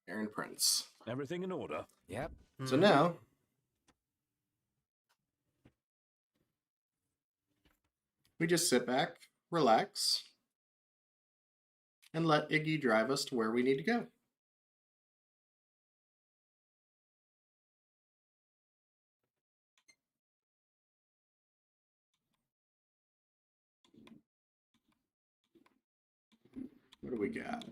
Aaron Prince. Everything in order? Yep. So now... we just sit back, relax, and let Iggy drive us to where we need to go. What do we got?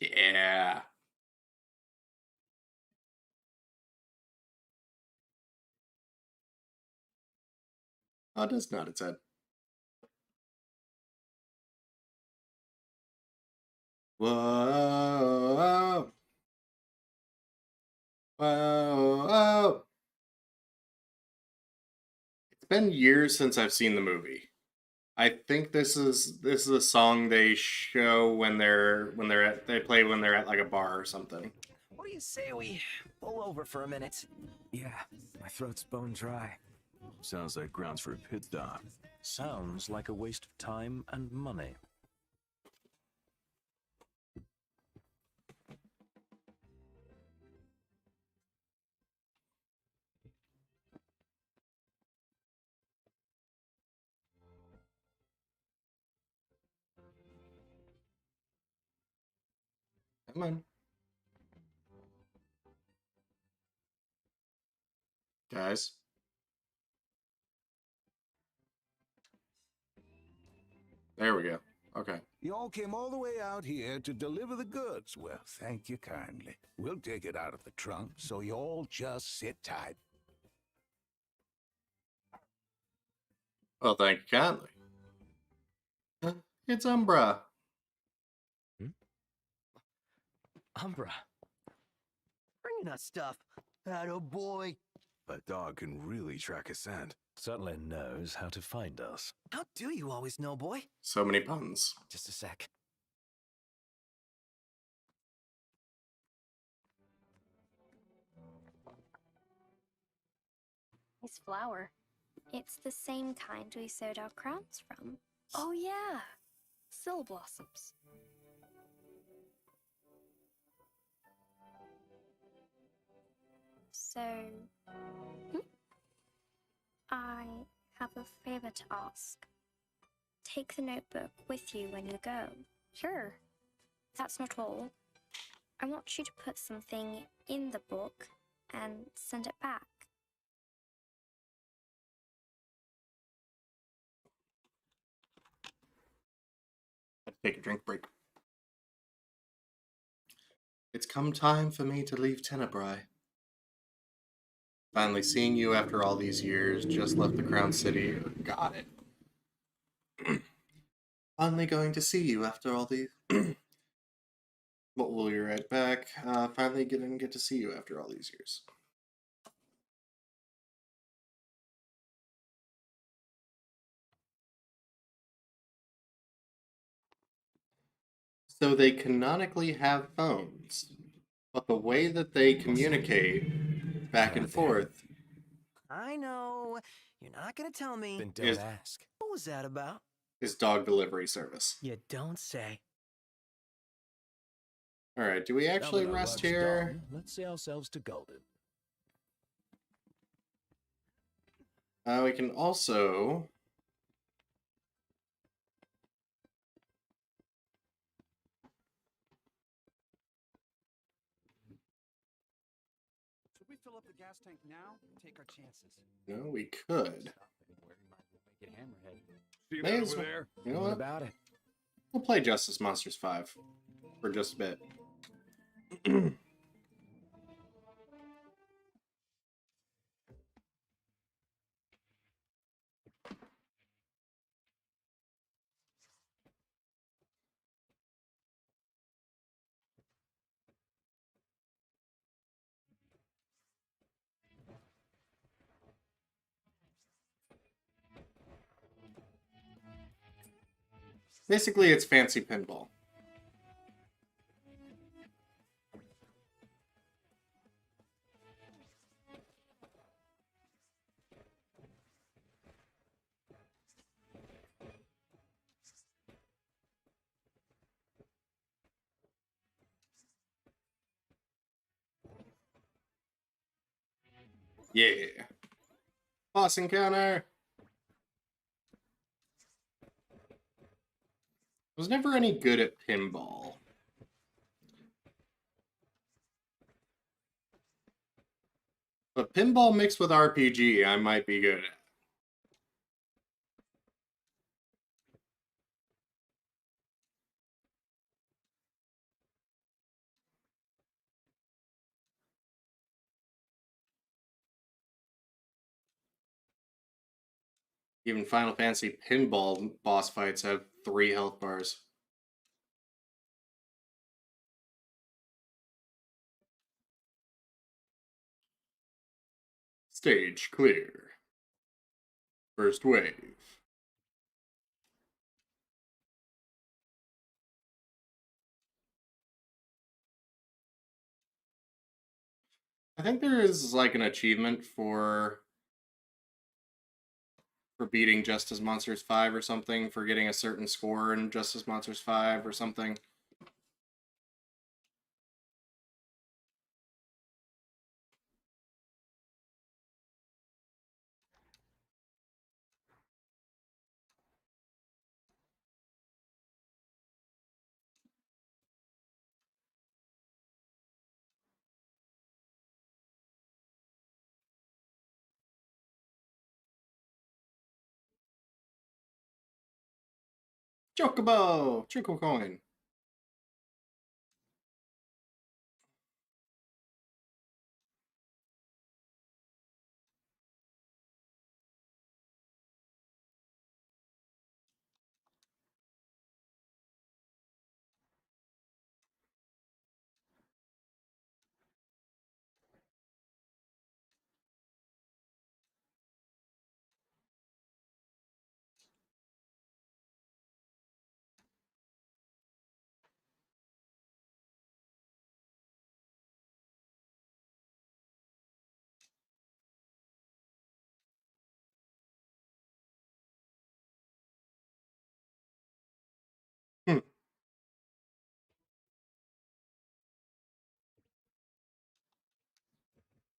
Yeah. Oh, it does nod its head. Whoa. Whoa. It's been years since I've seen the movie. I think this is a song they show when they play when they're at like a bar or something. What do you say we pull over for a minute? Yeah, my throat's bone dry. Sounds like grounds for a pit stop. Sounds like a waste of time and money. Come on. Guys. There we go. Okay. You all came all the way out here to deliver the goods. Well, thank you kindly. We'll take it out of the trunk, so you all just sit tight. Well, thank you kindly. It's Umbra. Umbra. Bringing us stuff. Atta boy. That dog can really track a scent. Certainly knows how to find us. How do you always know, boy? So many puns. Just a sec. Nice flower. It's the same kind we sewed our crowns from. Oh yeah, Sill blossoms. So, I have a favor to ask. Take the notebook with you when you go. Sure. That's not all. I want you to put something in the book and send it back. Take a drink break. It's come time for me to leave Tenebrae. Finally seeing you after all these years, just left the Crown City. Got it. Finally going to see you after all these... But we'll be right back. Finally didn't get to see you after all these years. So they canonically have phones, but the way that they communicate back and forth... I know. You're not gonna tell me. Then don't ask. What was that about? is dog delivery service. You don't say. Alright, do we actually Now that our rest work's here? done, let's see ourselves to Golden. We can also... gas tank now, take our chances. No, we could. See May that as over well- there? You know What what? about it? We'll play Justice Monsters 5 for just a bit. Basically, it's fancy pinball. Yeah. Boss encounter. I was never any good at pinball. But pinball mixed with RPG, I might be good at. Even Final Fantasy pinball boss fights have 3 health bars. Stage clear. First wave. I think there is like an achievement for beating Justice Monsters 5 or something, for getting a certain score in Justice Monsters 5 or something. Chocobo! Choco coin.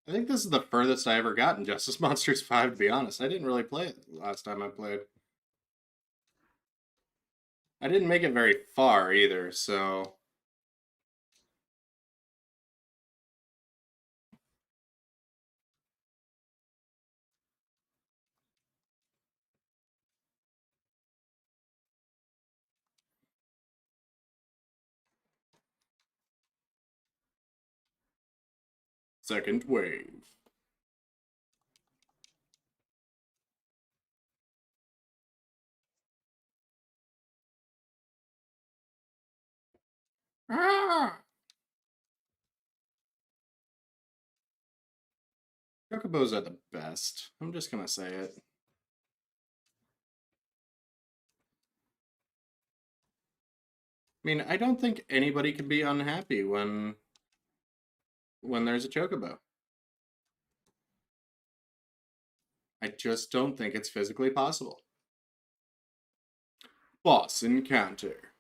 I think this is the furthest I ever got in Justice Monsters 5, to be honest. I didn't really play it last time I played. I didn't make it very far either, so... Second wave. Ah! Chocobos are the best. I'm just gonna say it. I mean, I don't think anybody can be unhappy when there's a chocobo. I just don't think it's physically possible. Boss encounter.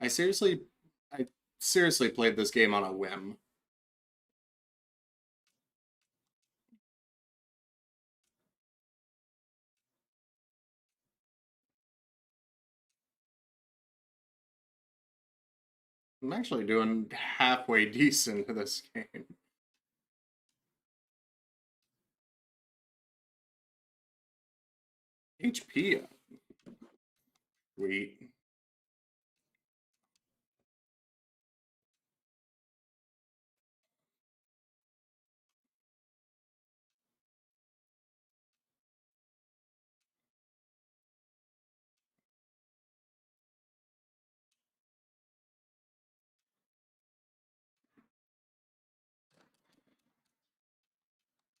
I seriously played this game on a whim. I'm actually doing halfway decent to this game. HP up. Sweet.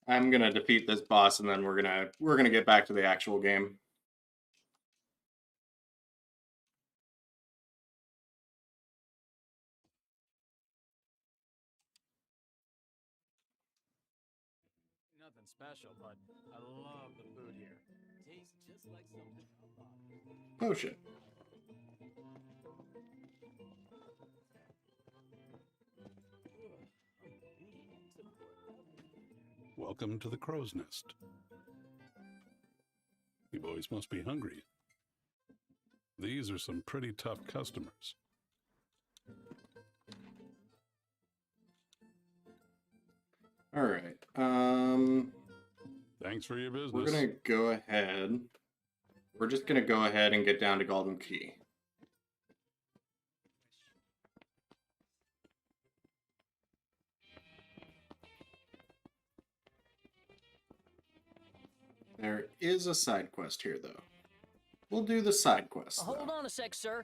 I'm gonna defeat this boss, and then we're gonna get back to the actual game. Nothing special, but I love the food here. Tastes just like something. Potion. Welcome to the Crow's Nest. You boys must be hungry. These are some pretty tough customers. All right. Thanks for your business. We're gonna go ahead. We're just gonna go ahead and get down to Golden Key. There is a side quest here, though. We'll do the side quest. Hold on a sec, sir.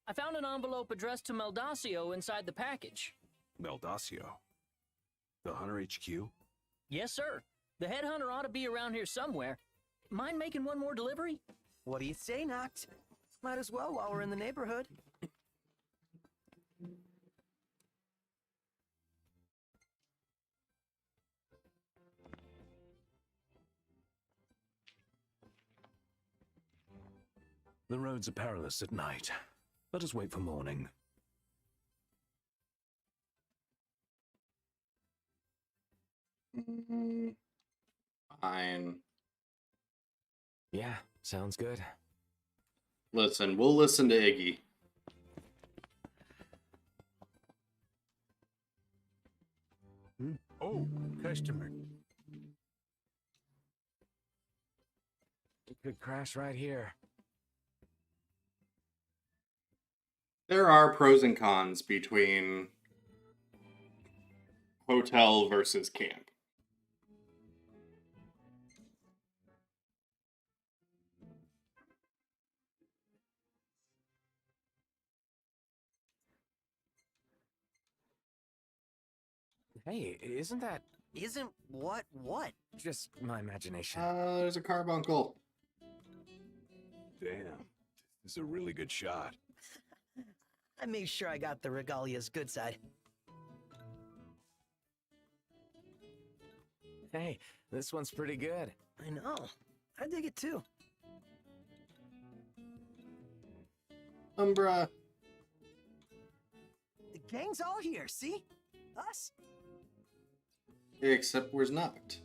I found an envelope addressed to Meldacio inside the package. Meldacio? The Hunter HQ? Yes, sir. The headhunter ought to be around here somewhere. Mind making one more delivery? What do you say, Noct? Might as well while we're in the neighborhood. The roads are perilous at night. Let us wait for morning. Fine. Yeah, sounds good. Listen, we'll listen to Iggy. Oh, customer. It could crash right here. There are pros and cons between hotel versus camp. Hey, isn't that... Isn't what? Just my imagination. There's a carbuncle. Damn, this is a really good shot. I made sure I got the regalia's good side. Hey, this one's pretty good. I know. I dig it too. Umbra. The gang's all here, see? Us? Except where's Noct?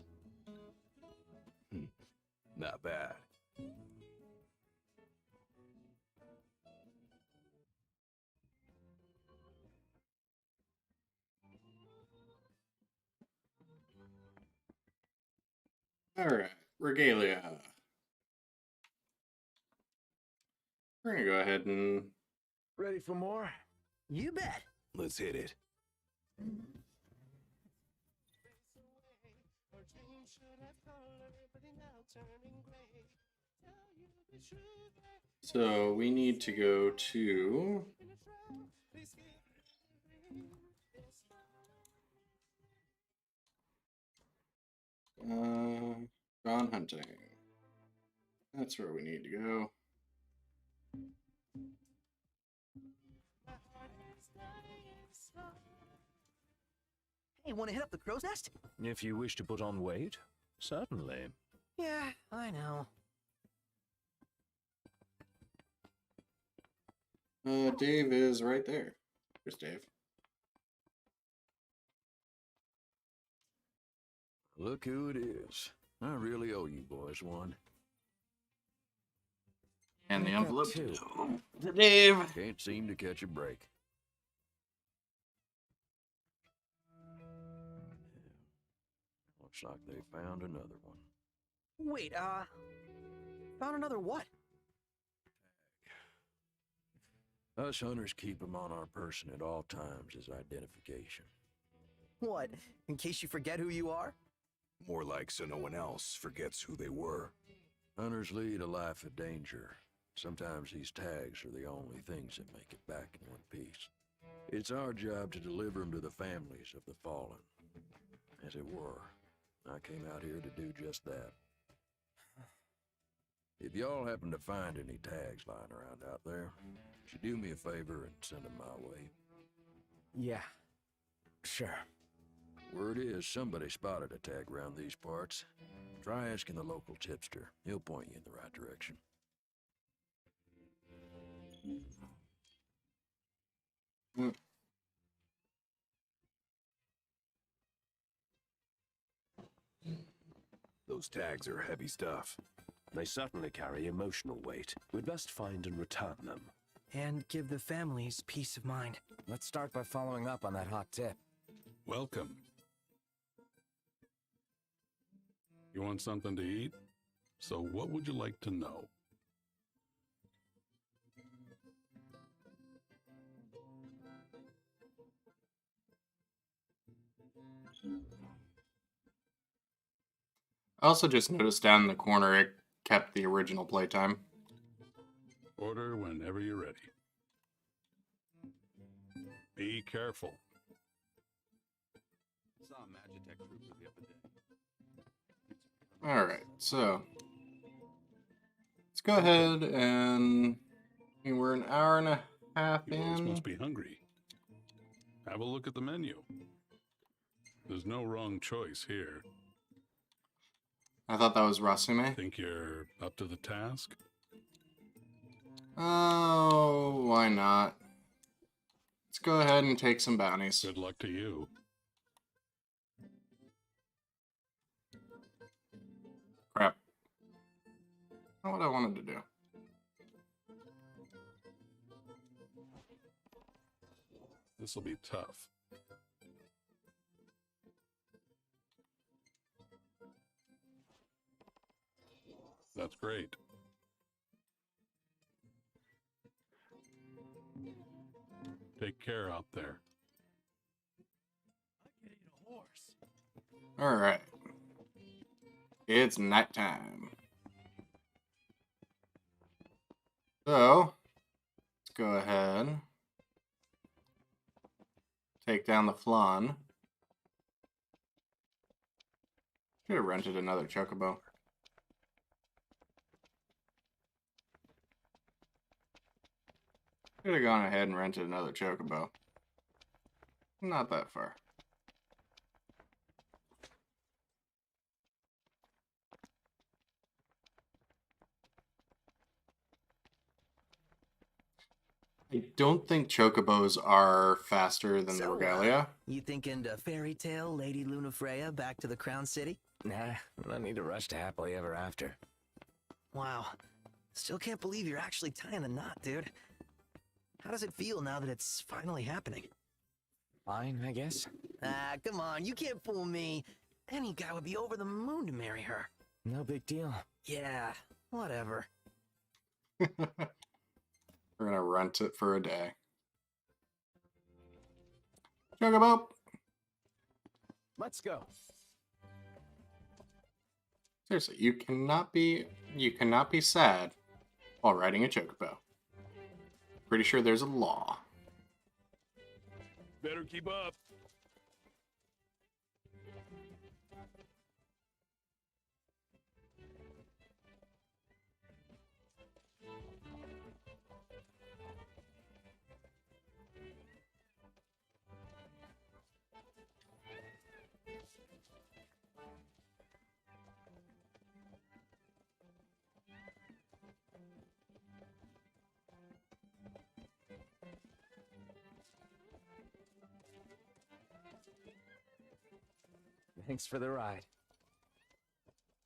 Not bad. Alright, Regalia. We're gonna go ahead and... Ready for more? You bet. Let's hit it. So we need to go to... Gone hunting. That's where we need to go. Hey, want to hit up the crow's nest? If you wish to put on weight, certainly. Yeah, I know. Dave is right there. There's Dave. Look who it is. I really owe you boys one. And the envelope too. To Dave. Can't seem to catch a break. Looks like they found another one. Wait, Found another what? Us hunters keep them on our person at all times as identification. What? In case you forget who you are? More like so no one else forgets who they were. Hunters lead a life of danger. Sometimes these tags are the only things that make it back in one piece. It's our job to deliver them to the families of the fallen. As it were, I came out here to do just that. If y'all happen to find any tags lying around out there, would you do me a favor and send them my way? Yeah, sure. Word is somebody spotted a tag around these parts. Try asking the local tipster. He'll point you in the right direction. Those tags are heavy stuff. They certainly carry emotional weight. We'd best find and return them. And give the families peace of mind. Let's start by following up on that hot tip. Welcome. You want something to eat? So what would you like to know? I also just noticed down in the corner it kept the original playtime. Order whenever you're ready. Be careful. Saw a Magitech trooper the other day. Alright, so let's go ahead and we're an hour and a half You boys in. must be hungry. Have a look at the menu. There's no wrong choice here. I thought that was Rasume. Think you're up to the task? Oh, why not? Let's go ahead and take some bounties. Good luck to you. Crap. Not what I wanted to do. This'll be tough. That's great. Take care out there. Alright. It's nighttime. So, let's go ahead. Take down the flan. Should have rented another chocobo. Should have gone ahead and rented another chocobo. Not that far. I don't think chocobos are faster than the regalia. You thinking to fairy tale Lady Lunafreya back to the Crown City? Nah, no need to rush to happily ever after. Wow. Still can't believe you're actually tying the knot, dude. How does it feel now that it's finally happening? Fine, I guess. Ah, come on, you can't fool me. Any guy would be over the moon to marry her. No big deal. Yeah, whatever. We're gonna rent it for a day. Chocobo! Let's go. Seriously, you cannot be sad while riding a chocobo. Pretty sure there's a law. Better keep up. Thanks for the ride.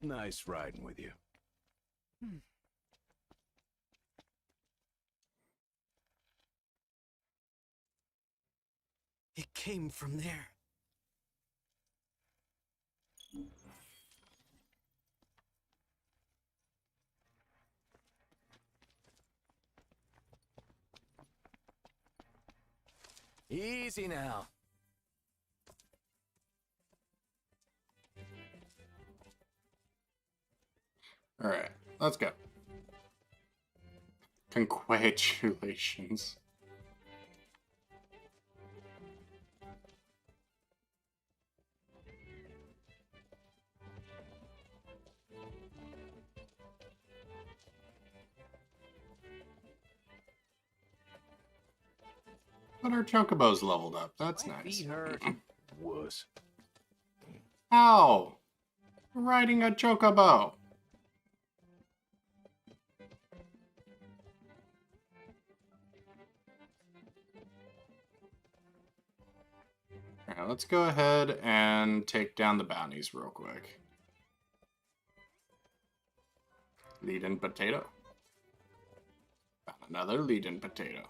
Nice riding with you. It came from there. Easy now. Alright, let's go. Congratulations. But our Chocobo's leveled up. That's nice. Wuss. Ow! We're riding a Chocobo. Alright, let's go ahead and take down the bounties real quick. Lead-in potato. Found another lead-in potato.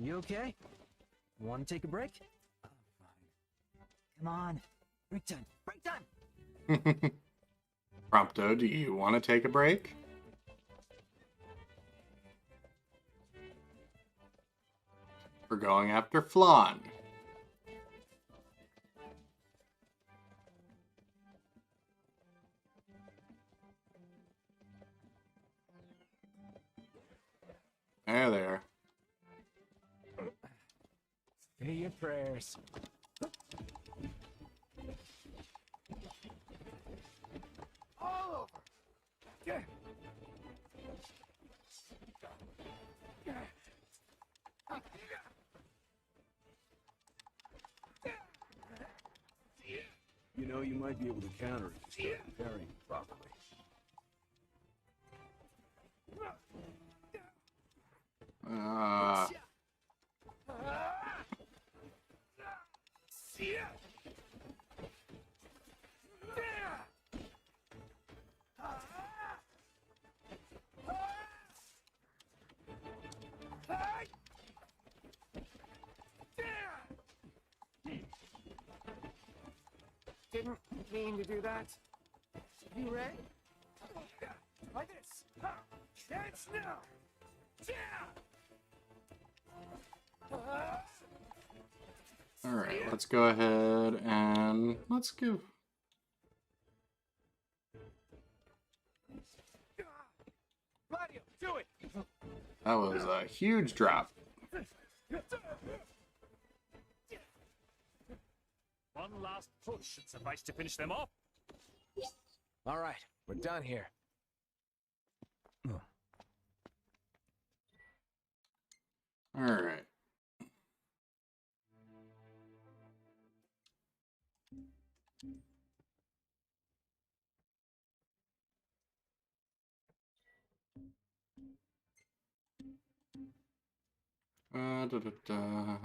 You okay? Want to take a break? I'm fine. Come on. Break time. Break time! Prompto, do you want to take a break? We're going after Flan. There. Say your prayers. All over. Yeah. You know, you might be able to counter it if you start preparing properly. Didn't mean to do that. You ready? Like this. Chance now. Alright, let's go ahead and let's give... Gladio, do it. That was a huge drop. One last push should suffice to finish them off. All right, we're done here. Alright. Da.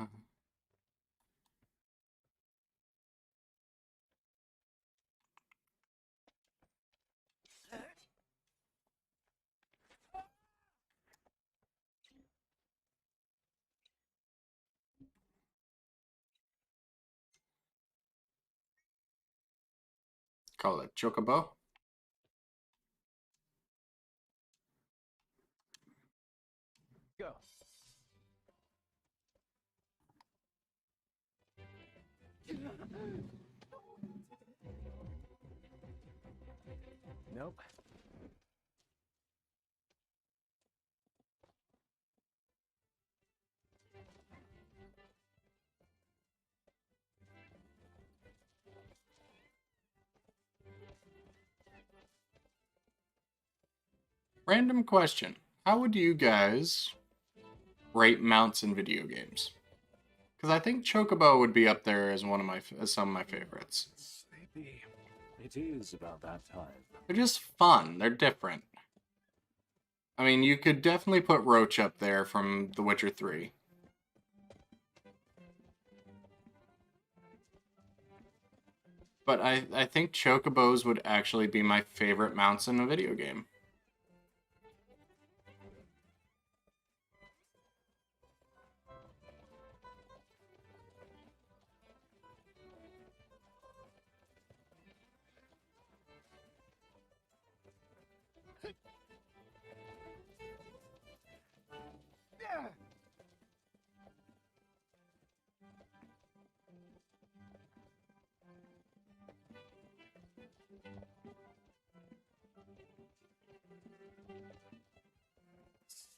Call it Chocobo. Go. Nope. Random question. How would you guys rate mounts in video games? Because I think Chocobo would be up there as some of my favorites. Maybe it is about that time. They're just fun. They're different. I mean, you could definitely put Roach up there from The Witcher 3. But I think chocobos would actually be my favorite mounts in a video game.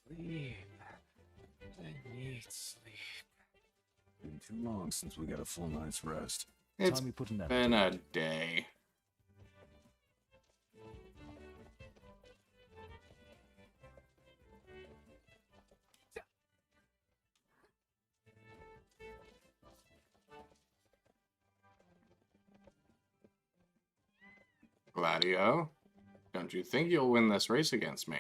Sleep. I need sleep. Been too long since we got a full night's rest. It's Time we put an end been to a day. Gladio, don't you think you'll win this race against me?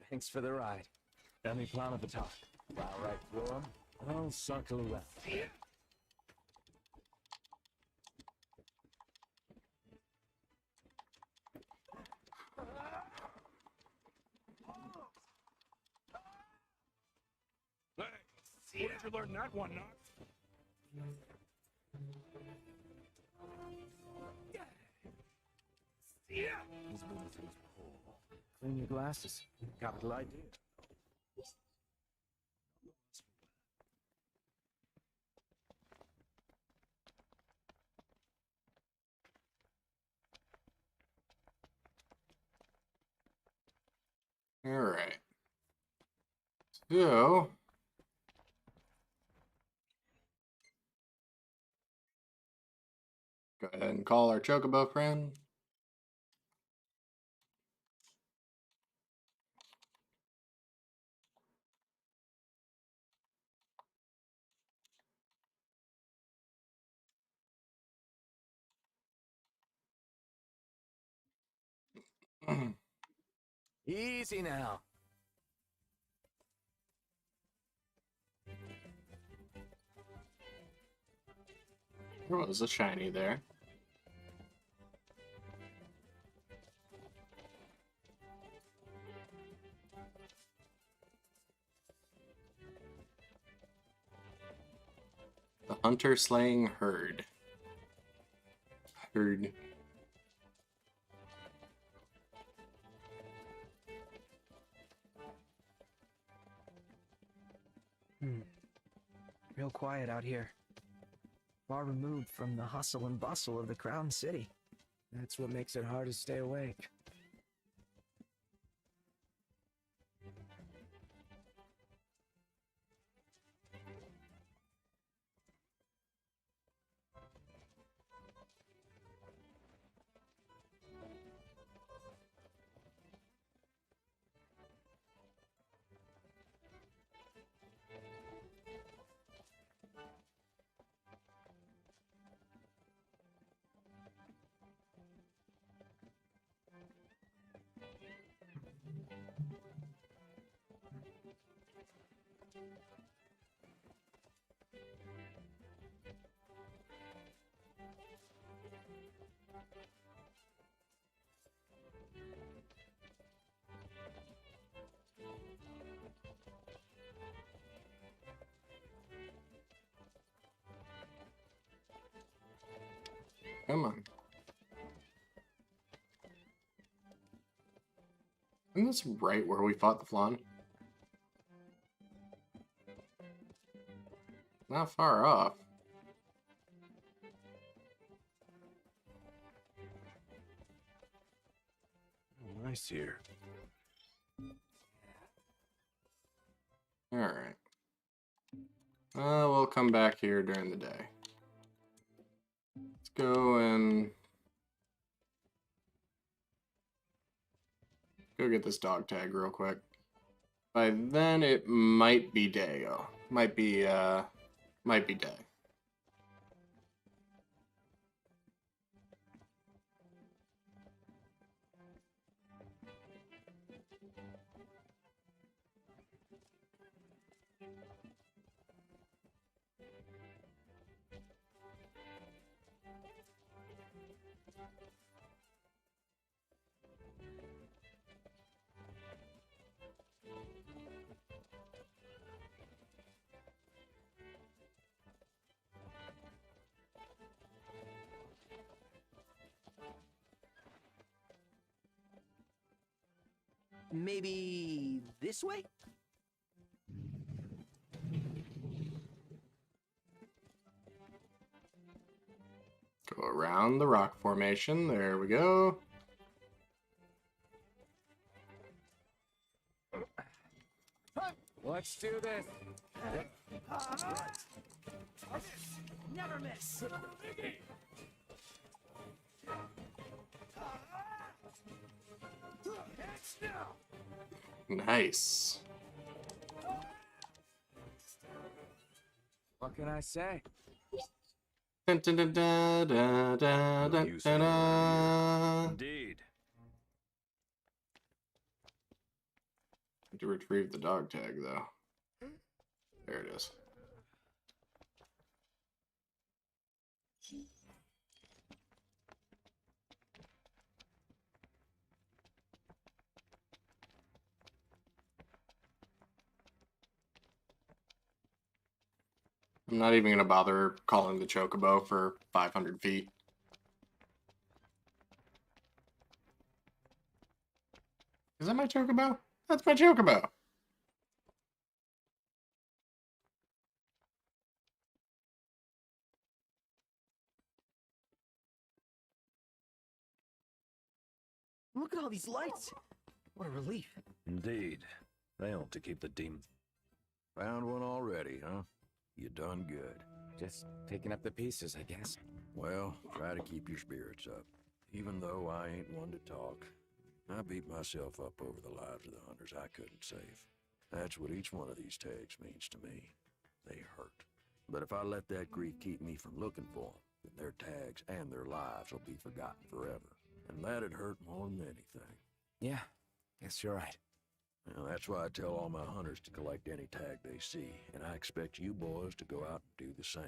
Thanks for the ride. Any plan of attack? Plow right through 'em. I'll circle around. Hey, where did you learn that one, Noct? Yeah. His ability's poor. Clean your glasses. Capital idea. All right. So, go ahead and call our chocobo friend. Easy now. There was a shiny there. The hunter slaying herd. Herd. Real quiet out here. Far removed from the hustle and bustle of the Crown City. That's what makes it hard to stay awake. Come on. Isn't this right where we fought the Flan? Not far off. Oh, nice here. Alright. We'll come back here during the day. Let's go and... Go get this dog tag real quick. By then, it might be day. Oh, might be day. Maybe this way? Go around the rock formation. There we go. Let's do this. Never miss. Nice. What can I say? Dun, dun, dun, dun, dun, dun, dun, Use dun, dun. Indeed. Need to retrieve the dog tag, though. There it is. I'm not even going to bother calling the chocobo for 500 feet. Is that my chocobo? That's my chocobo. Look at all these lights. What a relief. Indeed. They ought to keep the demon. Found one already, huh? You done good. Just picking up the pieces, I guess. Well, try to keep your spirits up. Even though I ain't one to talk, I beat myself up over the lives of the hunters I couldn't save. That's what each one of these tags means to me. They hurt. But if I let that grief keep me from looking for them, then their tags and their lives will be forgotten forever. And that'd hurt more than anything. Yeah, guess you're right. Well, that's why I tell all my hunters to collect any tag they see, and I expect you boys to go out and do the same.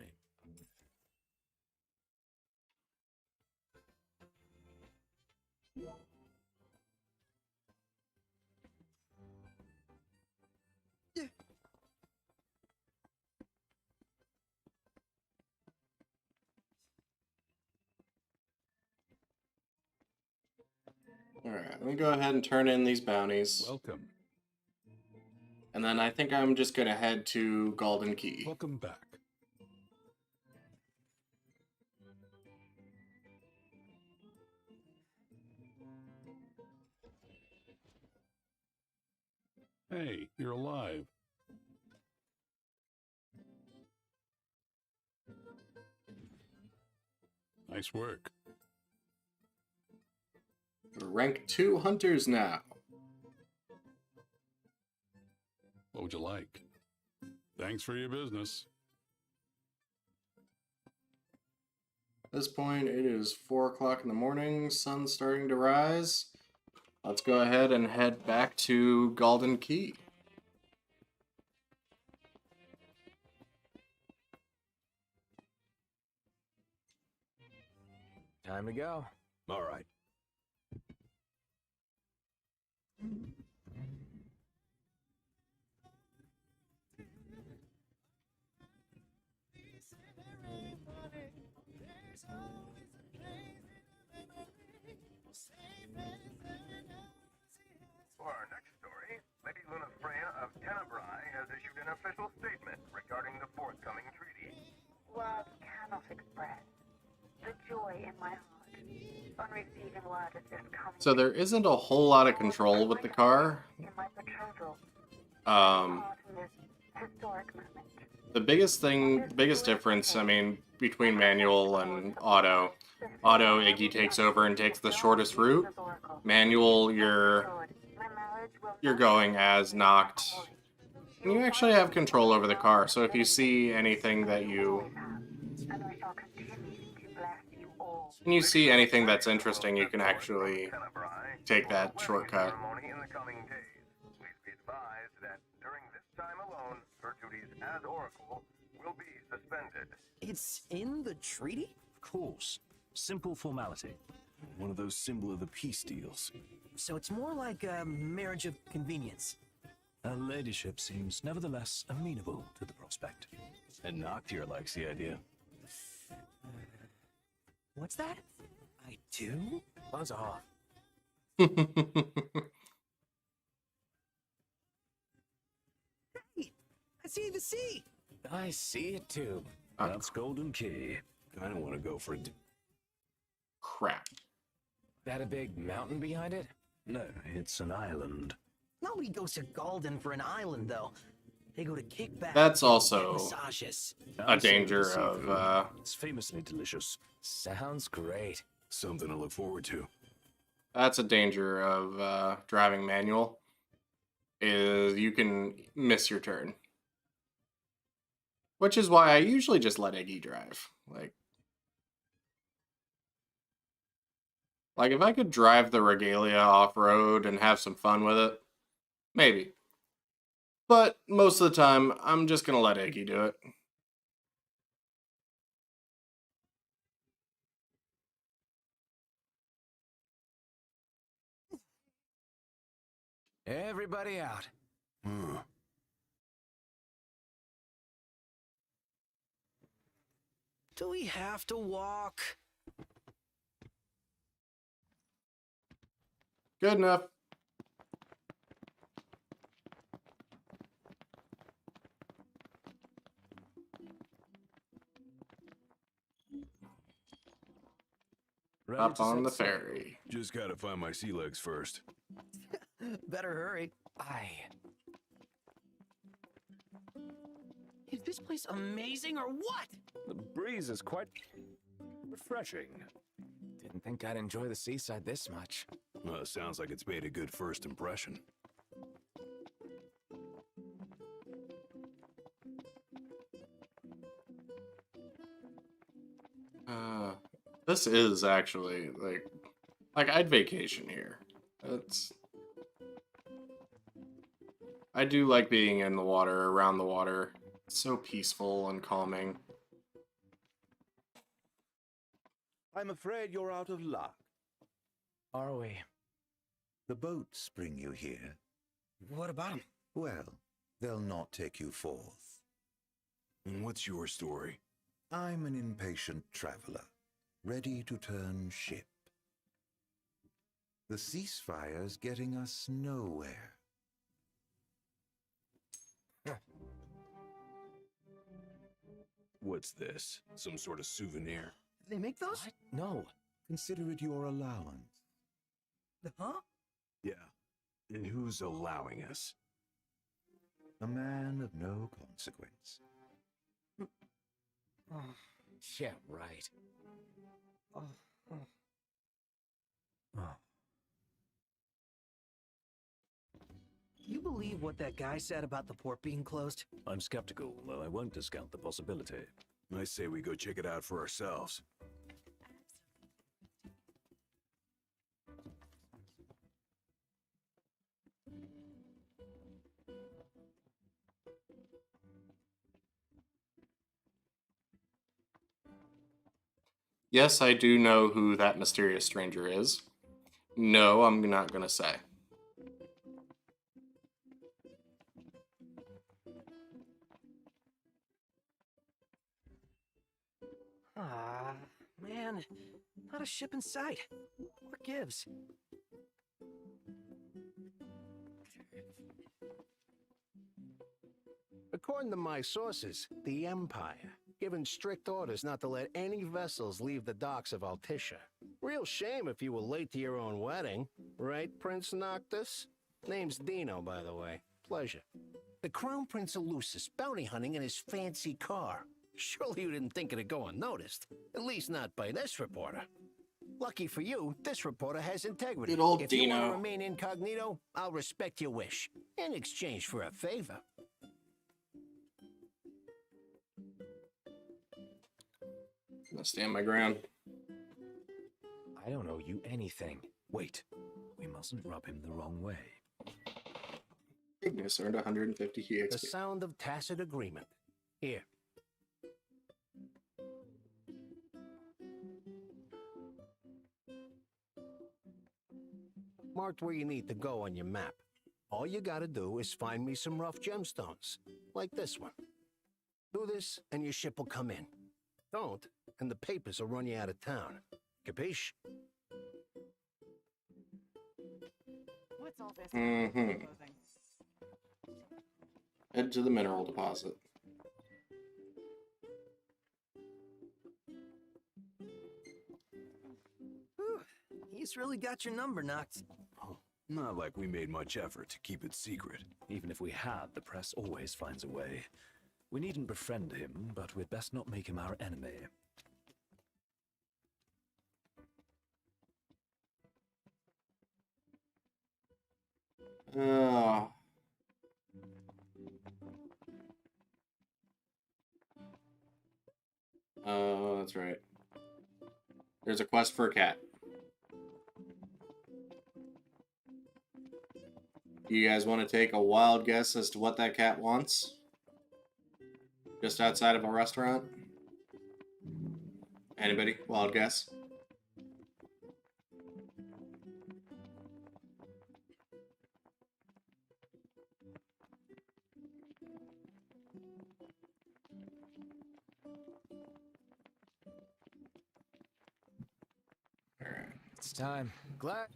Alright, let me go ahead and turn in these bounties. Welcome. And then I think I'm just going to head to Golden Key. Welcome back. Hey, you're alive. Nice work. We're rank 2 hunters now. What would you like? Thanks for your business. At this point, it is 4 o'clock in the morning. Sun's starting to rise. Let's go ahead and head back to Golden Key. Time to go. All right. For our next story, Lady Luna Freya of Tenebrae has issued an official statement regarding the forthcoming treaty. Words cannot express the joy in my heart on receiving word of this coming. So there isn't a whole lot of control with the car. In my betrothal, historic moment. The biggest difference, I mean, between manual and auto. Auto, Iggy takes over and takes the shortest route. Manual, you're you're going as Noct, and you actually have control over the car. So if you see anything that that's interesting, you can actually take that shortcut. In the coming days. Please be advised that during this time alone, her duties as Oracle will be suspended. It's in the treaty? Of course. Simple formality. One of those symbol of the peace deals. So it's more like a marriage of convenience. Her ladyship seems nevertheless amenable to the prospect. And Noctis likes the idea. What's that? I do? Buzz off. Hey, I see the sea. I see it too. That's Golden Key. I don't want to go for it. Crap. That a big mountain behind it? No, it's an island. Nobody goes to Golden for an island, though. They go to kickback. That's also massages. a danger of. It's famously delicious. Sounds great. Something to look forward to. That's a danger of driving manual. Is you can miss your turn. Which is why I usually just let Iggy drive. Like if I could drive the Regalia off-road and have some fun with it, maybe. But most of the time, I'm just going to let Iggy do it. Everybody out. Do we have to walk? Good enough. Up on the ferry. Just gotta find my sea legs first. Better hurry. Is this place amazing or what? The breeze is quite refreshing. Didn't think I'd enjoy the seaside this much. Well, it sounds like it's made a good first impression. This is actually like I'd vacation here. I do like being in the water, around the water. It's so peaceful and calming. I'm afraid you're out of luck. Are we? The boats bring you here. What about them? Well, they'll not take you forth. And what's your story? I'm an impatient traveler, ready to turn ship. The ceasefire's getting us nowhere. What's this? Some sort of souvenir? They make those? What? No. Consider it your allowance. Huh? Yeah. And who's allowing us? A man of no consequence. Yeah, right. You believe what that guy said about the port being closed? I'm skeptical, though I won't discount the possibility. I say we go check it out for ourselves. Yes, I do know who that mysterious stranger is. No, I'm not gonna say. Man, not a ship in sight. What gives? According to my sources, the Empire given strict orders not to let any vessels leave the docks of Altitia. Real shame if you were late to your own wedding, right, Prince Noctis? Name's Dino, by the way. Pleasure. The Crown Prince of Lucis bounty hunting in his fancy car. Surely you didn't think it'd go unnoticed. At least not by this reporter. Lucky for you, this reporter has integrity. Good old if you want to Dino. remain incognito, I'll respect your wish in exchange for a favor. I'm gonna stand my ground. I don't owe you anything. Wait, we mustn't rub him the wrong way. Ignis earned 150 EXP. The sound of tacit agreement. Here. Marked where you need to go on your map. All you gotta do is find me some rough gemstones, like this one. Do this, and your ship will come in. Don't, and the papers will run you out of town. Capiche? What's all this? Mm-hmm. Head to the mineral deposit. Whew. He's really got your number, Noctis. Not like we made much effort to keep it secret. Even if we had, the press always finds a way. We needn't befriend him, but we'd best not make him our enemy. Oh, that's right. There's a quest for a cat. You guys want to take a wild guess as to what that cat wants? Just outside of a restaurant? Anybody? Wild guess? It's time. Glad.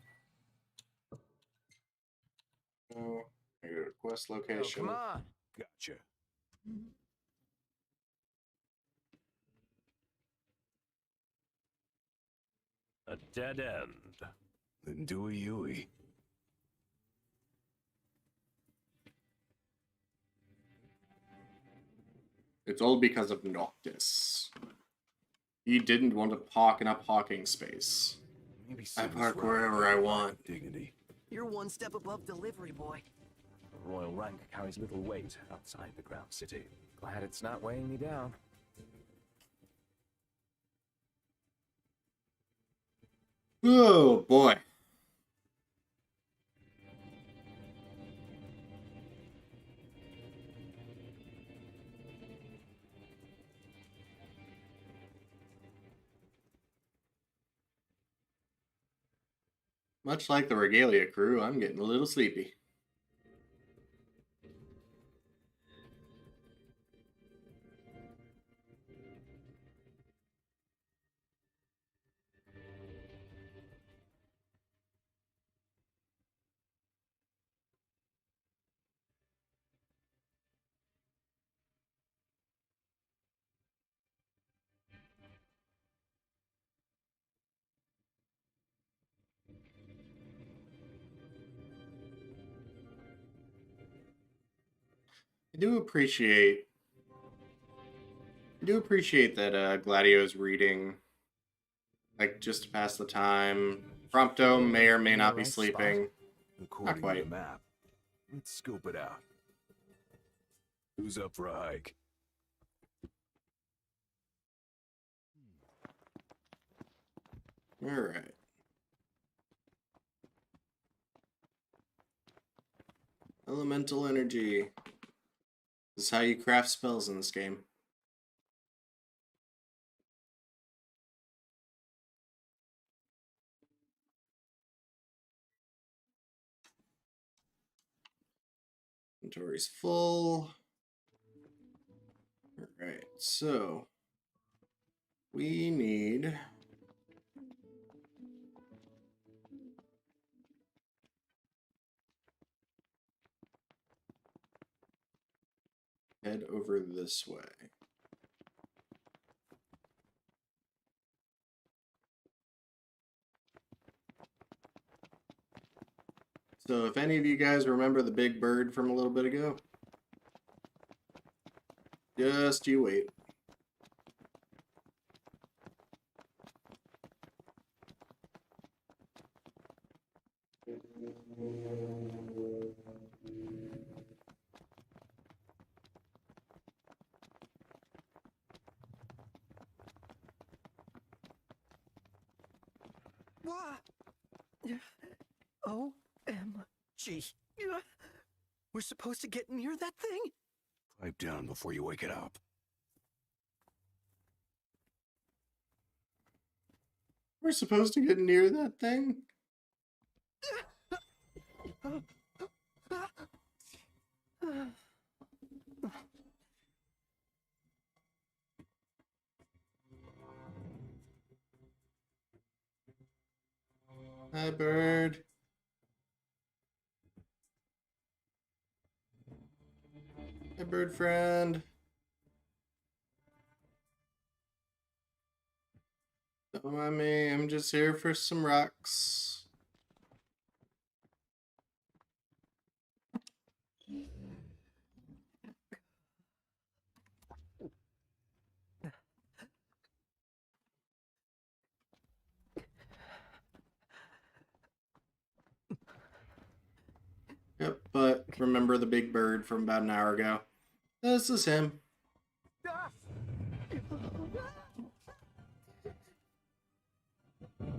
Oh, I go to quest location. Oh, come on. Gotcha. A dead end. Then do a Yui. It's all because of Noctis. He didn't want to park in a parking space. Maybe I park wherever I want. Dignity. You're one step above delivery boy. A royal rank carries little weight outside the Ground City. Glad it's not weighing me down. Oh boy. Much like the Regalia crew, I'm getting a little sleepy. I do appreciate that Gladio's reading, like, just to pass the time. Prompto may or may not be sleeping. According Not quite. to the map. Let's scope it out. Who's up for a hike? All right. Elemental energy. This is how you craft spells in this game. Inventory's full. Alright, so we need head over this way. So if any of you guys remember the big bird from a little bit ago, just you wait. OMG. We're supposed to get near that thing? Pipe down before you wake it up. We're supposed to get near that thing? Hi, bird. Hi, bird friend. Don't mind me, I'm just here for some rocks. Yep, but remember the big bird from about an hour ago? This is him.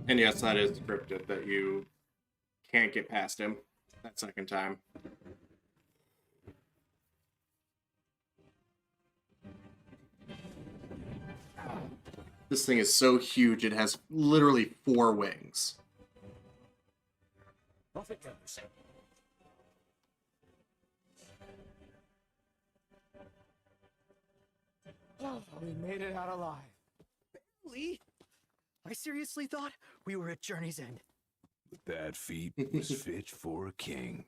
And yes, that is scripted, that you can't get past him that second time. This thing is so huge, it has literally 4 wings. Oh, we made it out alive. Barely. I seriously thought we were at Journey's End. With that feat was fit for a king.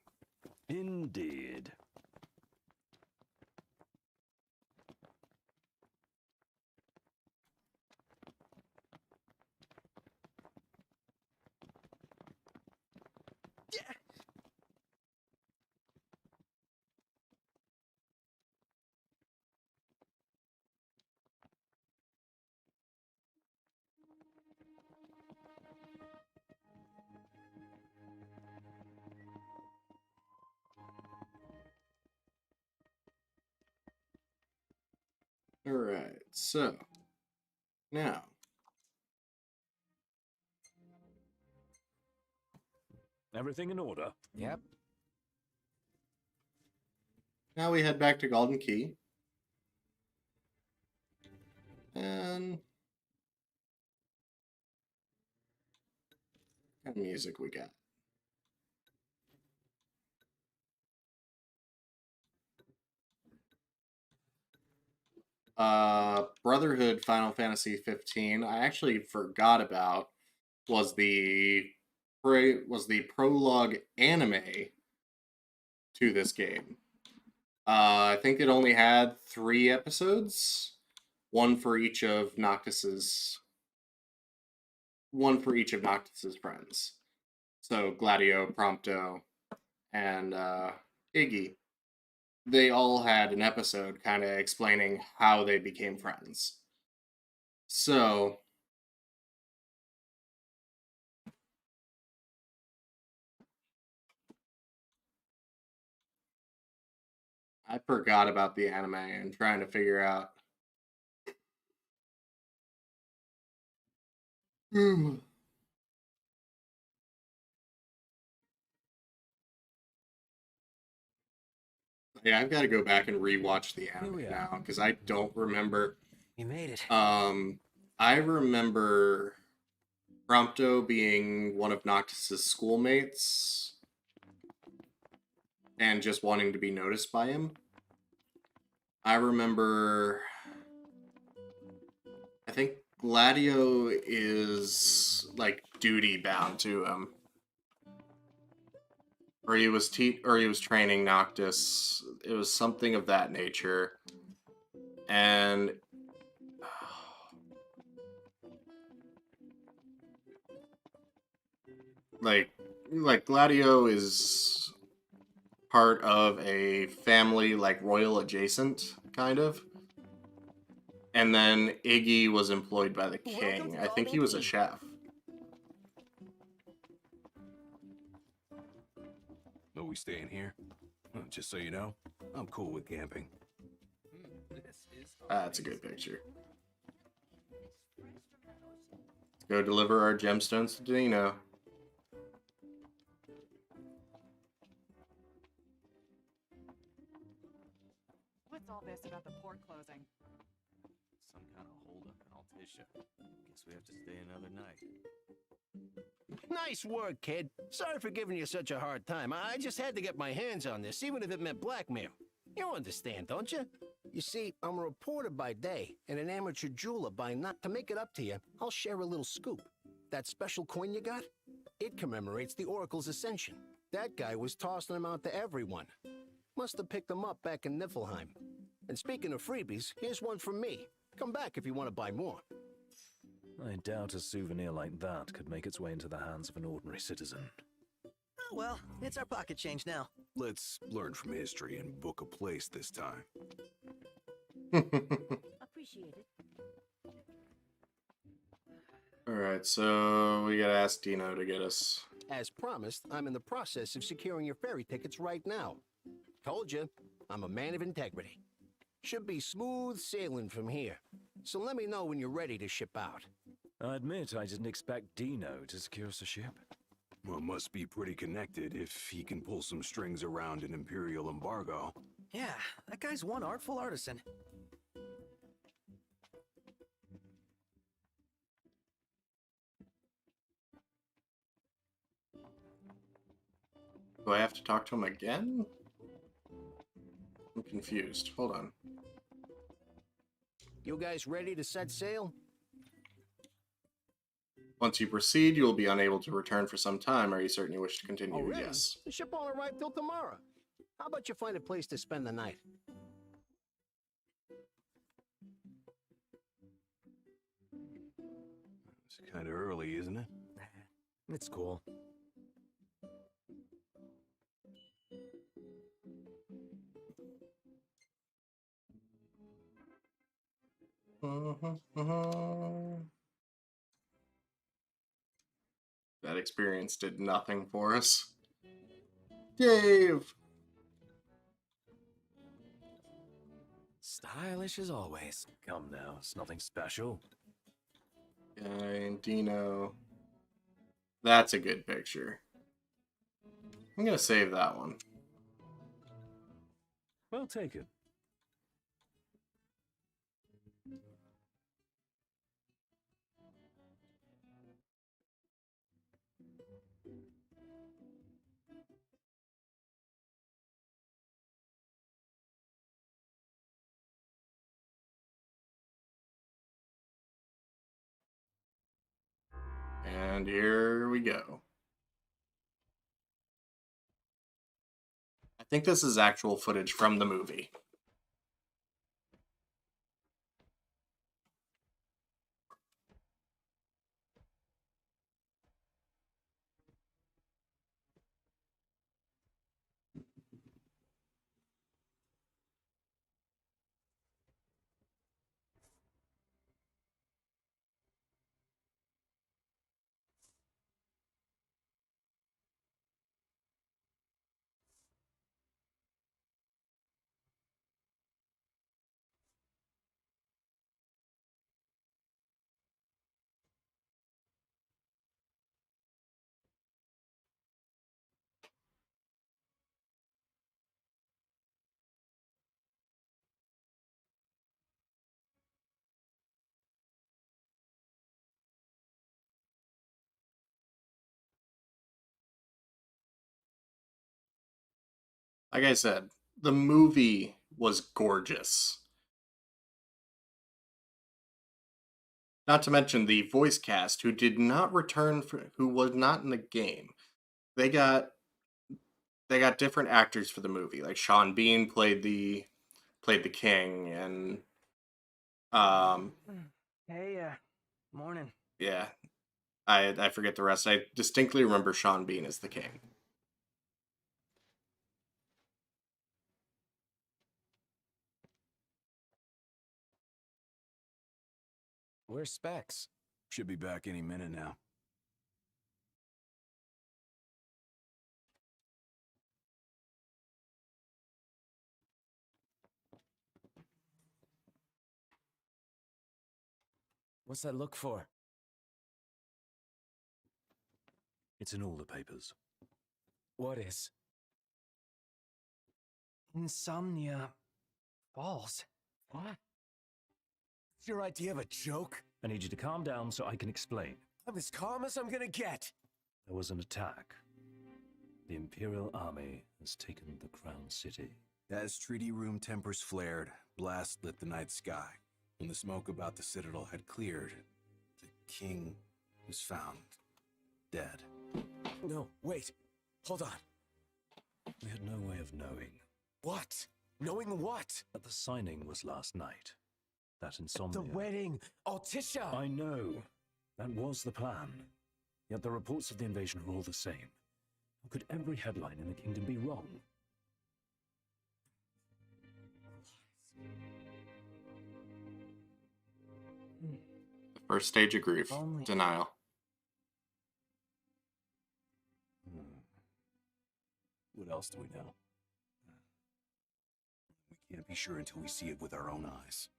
Indeed. Alright, so now Everything in order? Yep. now we head back to Golden Key. And what kind of music we got? Brotherhood Final Fantasy XV. I actually forgot about was the prologue anime to this game. I think it only had 3 episodes, one for each of Noctis's friends. So Gladio, Prompto, and Iggy. They all had an episode kind of explaining how they became friends. So I forgot about the anime and trying to figure out. Yeah, I've got to go back and rewatch the anime now because I don't remember. You made it. I remember Prompto being one of Noctis's schoolmates and just wanting to be noticed by him. I remember, I think Gladio is like duty bound to him. Or he was training Noctis. It was something of that nature. And like Gladio is part of a family like royal adjacent kind of. And then Iggy was employed by the king. I think he was a chef. Are we staying here? Just so you know, I'm cool with camping. That's a good picture. Let's go deliver our gemstones to Dino. What's all this about the port closing? Some kind of holdup in Altissia. Guess we have to stay another night. Nice work, kid. Sorry for giving you such a hard time. I just had to get my hands on this, even if it meant blackmail. You understand, don't you? You see, I'm a reporter by day and an amateur jeweler by night. To make it up to you, I'll share a little scoop. That special coin you got? It commemorates the Oracle's ascension. That guy was tossing them out to everyone. Must have picked them up back in Niflheim. And speaking of freebies, here's one from me. Come back if you want to buy more. I doubt a souvenir like that could make its way into the hands of an ordinary citizen. Oh, well, it's our pocket change now. Let's learn from history and book a place this time. Appreciate it. Alright, so we gotta ask Dino to get us. As promised, I'm in the process of securing your ferry tickets right now. Told you, I'm a man of integrity. Should be smooth sailing from here. So let me know when you're ready to ship out. I admit I didn't expect Dino to secure us a ship. Well, must be pretty connected if he can pull some strings around an Imperial embargo. Yeah, that guy's one artful artisan. Do I have to talk to him again? I'm confused. Hold on. You guys ready to set sail? Once you proceed, you will be unable to return for some time. Are you certain you wish to continue? Oh, really? Yes. The ship won't arrive till tomorrow. How about you find a place to spend the night? It's kind of early, isn't it? It's cool. That experience did nothing for us. Dave! Stylish as always. Come now, it's nothing special. And Dino. That's a good picture. I'm gonna save that one. Well, take it. And here we go. I think this is actual footage from the movie. Like I said, the movie was gorgeous. Not to mention the voice cast, who did not return, who was not in the game. They got different actors for the movie. Like Sean Bean played the king, and Hey, morning. yeah, I forget the rest. I distinctly remember Sean Bean as the king. Where's Specs? Should be back any minute now. What's that look for? It's in all the papers. What is? Insomnia Falls. What? It's your idea of a joke? I need you to calm down so I can explain. I'm as calm as I'm gonna get. There was an attack. The Imperial Army has taken the Crown City. As treaty room tempers flared, blast lit the night sky. When the smoke about the Citadel had cleared, the king was found dead. No, wait. Hold on. We had no way of knowing. What? Knowing what? But the signing was last night. That insomnia. The wedding! Altisha! I know. That was the plan. Yet the reports of the invasion are all the same. How could every headline in the kingdom be wrong? The first stage of grief. Denial. What else do we know? We can't be sure until we see it with our own eyes.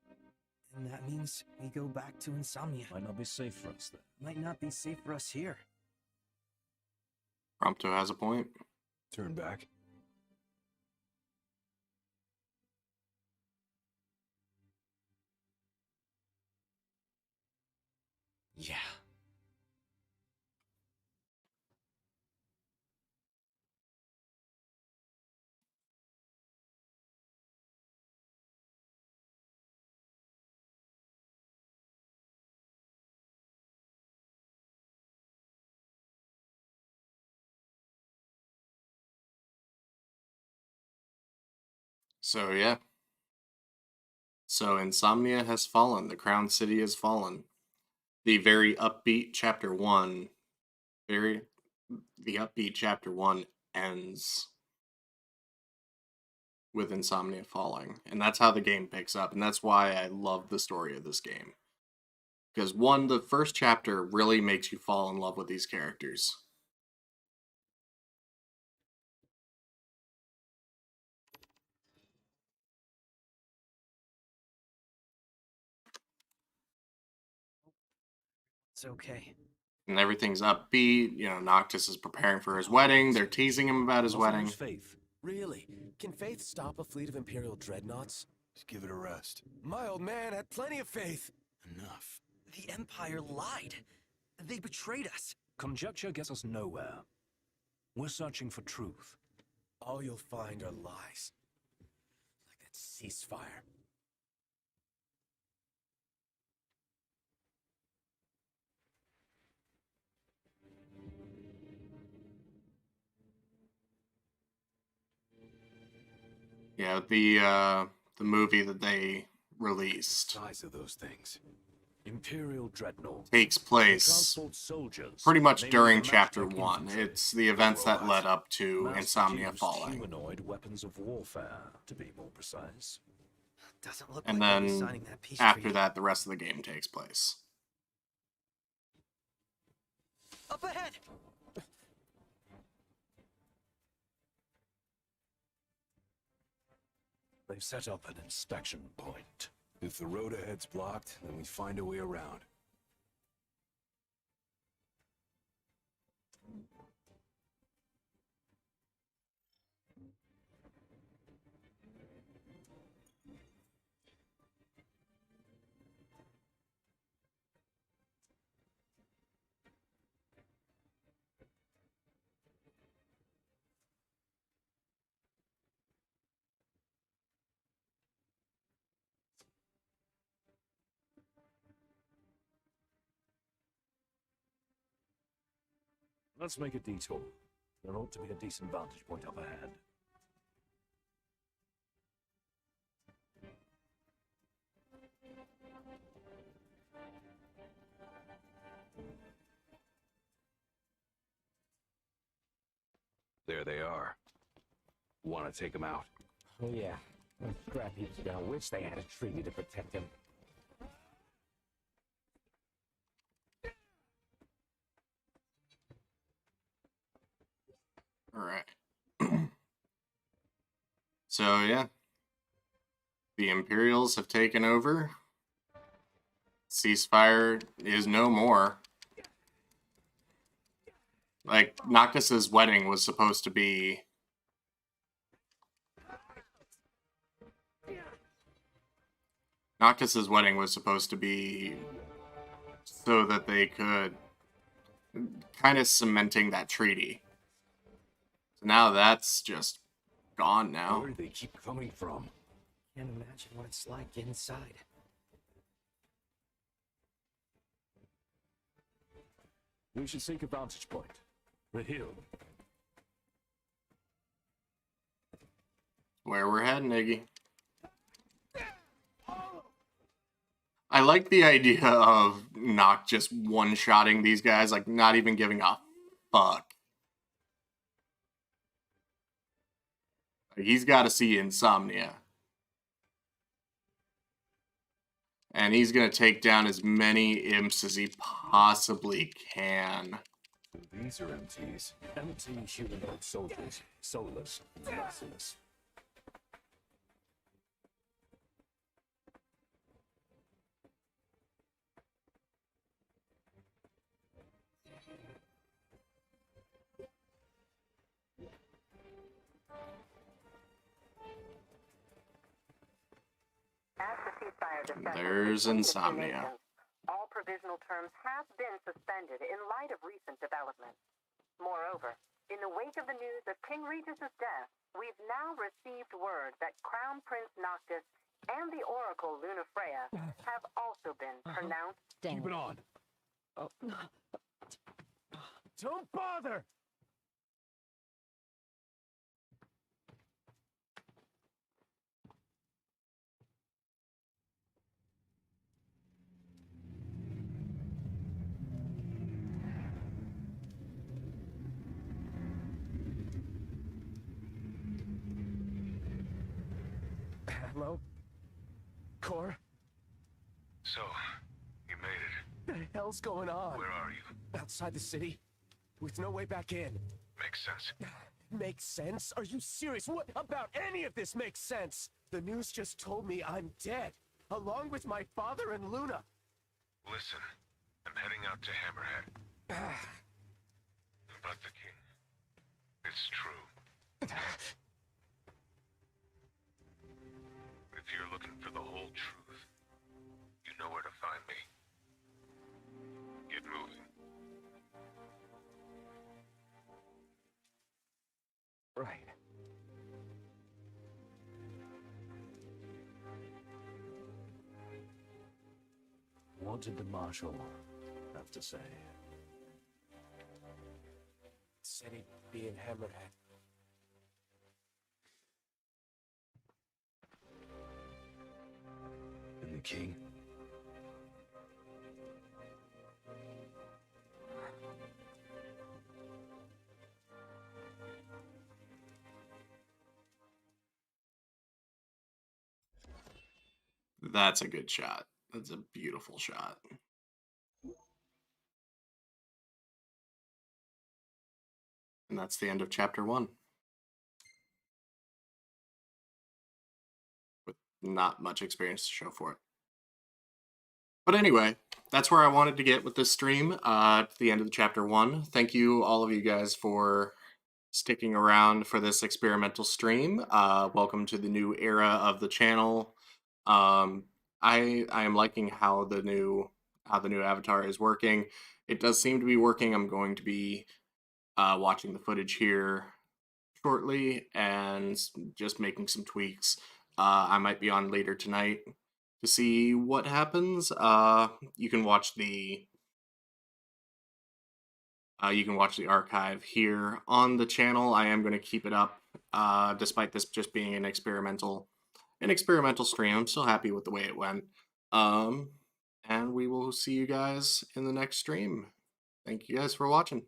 And that means we go back to Insomnia. Might not be safe for us there. Might not be safe for us here. Prompto has a point. Turn back. Yeah. So, yeah. So, Insomnia has fallen. The Crown City has fallen. The very upbeat chapter 1, the upbeat chapter 1 ends with Insomnia falling. And that's how the game picks up. And that's why I love the story of this game. Because, one, the first chapter really makes you fall in love with these characters. It's okay. And everything's upbeat. You know, Noctis is preparing for his wedding. They're teasing him about his wedding. Faith. Really? Can Faith stop a fleet of Imperial dreadnoughts? Just give it a rest. My old man had plenty of faith. Enough. The Empire lied. They betrayed us. Conjecture gets us nowhere. We're searching for truth. All you'll find are lies. Like that ceasefire. Yeah, the movie that they released. The size of those things. Imperial dreadnought Takes place pretty much during chapter 1. It's the events that led up to Insomnia falling. Humanoid weapons of warfare, to be more precise. Doesn't look And like we'll be then signing that peace after treaty. that, the rest of the game takes place. Up ahead! They've set up an inspection point. If the road ahead's blocked, then we find a way around. Let's make a detour. There ought to be a decent vantage point up ahead. There they are. Want to take them out? Oh yeah, those scrap heaps now wish they had a treaty to protect him. Alright. So, yeah. The Imperials have taken over. ceasefire is no more. Like, Noctis's wedding was supposed to be... Noctis's wedding was supposed to be so that they could kind of cementing that treaty. So now that's just gone now. Where do they keep coming from? Can't imagine what it's like inside. We should seek a vantage point. The hill. Where we're heading, Iggy. I like the idea of not just one-shotting these guys, like not even giving a fuck. He's got to see Insomnia. And he's going to take down as many imps as he possibly can. These are MTs. Empty humanoid soldiers. Soulless. Merciless. As the ceasefire discussion There's continues between Insomnia. nations, all provisional terms have been suspended in light of recent developments. Moreover, in the wake of the news of King Regis' death, we've now received word that Crown Prince Noctis and the Oracle Lunafreya have also been pronounced dead. Keep it on. Don't bother! Hello? Cor? So, you made it. The hell's going on? Where are you? Outside the city, with no way back in. Makes sense. Makes sense? Are you serious? What about any of this makes sense? The news just told me I'm dead, along with my father and Luna. Listen, I'm heading out to Hammerhead. About the king. It's true. If you're looking for the whole truth, you know where to find me. Get moving. Right. What did the Marshal have to say? Said he'd be in Hammerhead. And the king? That's a good shot. That's a beautiful shot. And that's the end of chapter 1. With not much experience to show for it. But anyway, that's where I wanted to get with this stream, at the end of the chapter 1. Thank you, all of you guys, for sticking around for this experimental stream. Welcome to the new era of the channel. I am liking how the new avatar is working. It does seem to be working. I'm going to be watching the footage here shortly and just making some tweaks. I might be on later tonight to see what happens. You can watch the archive here on the channel. I am going to keep it up despite this just being an experimental stream. I'm still happy with the way it went. And we will see you guys in the next stream. Thank you guys for watching.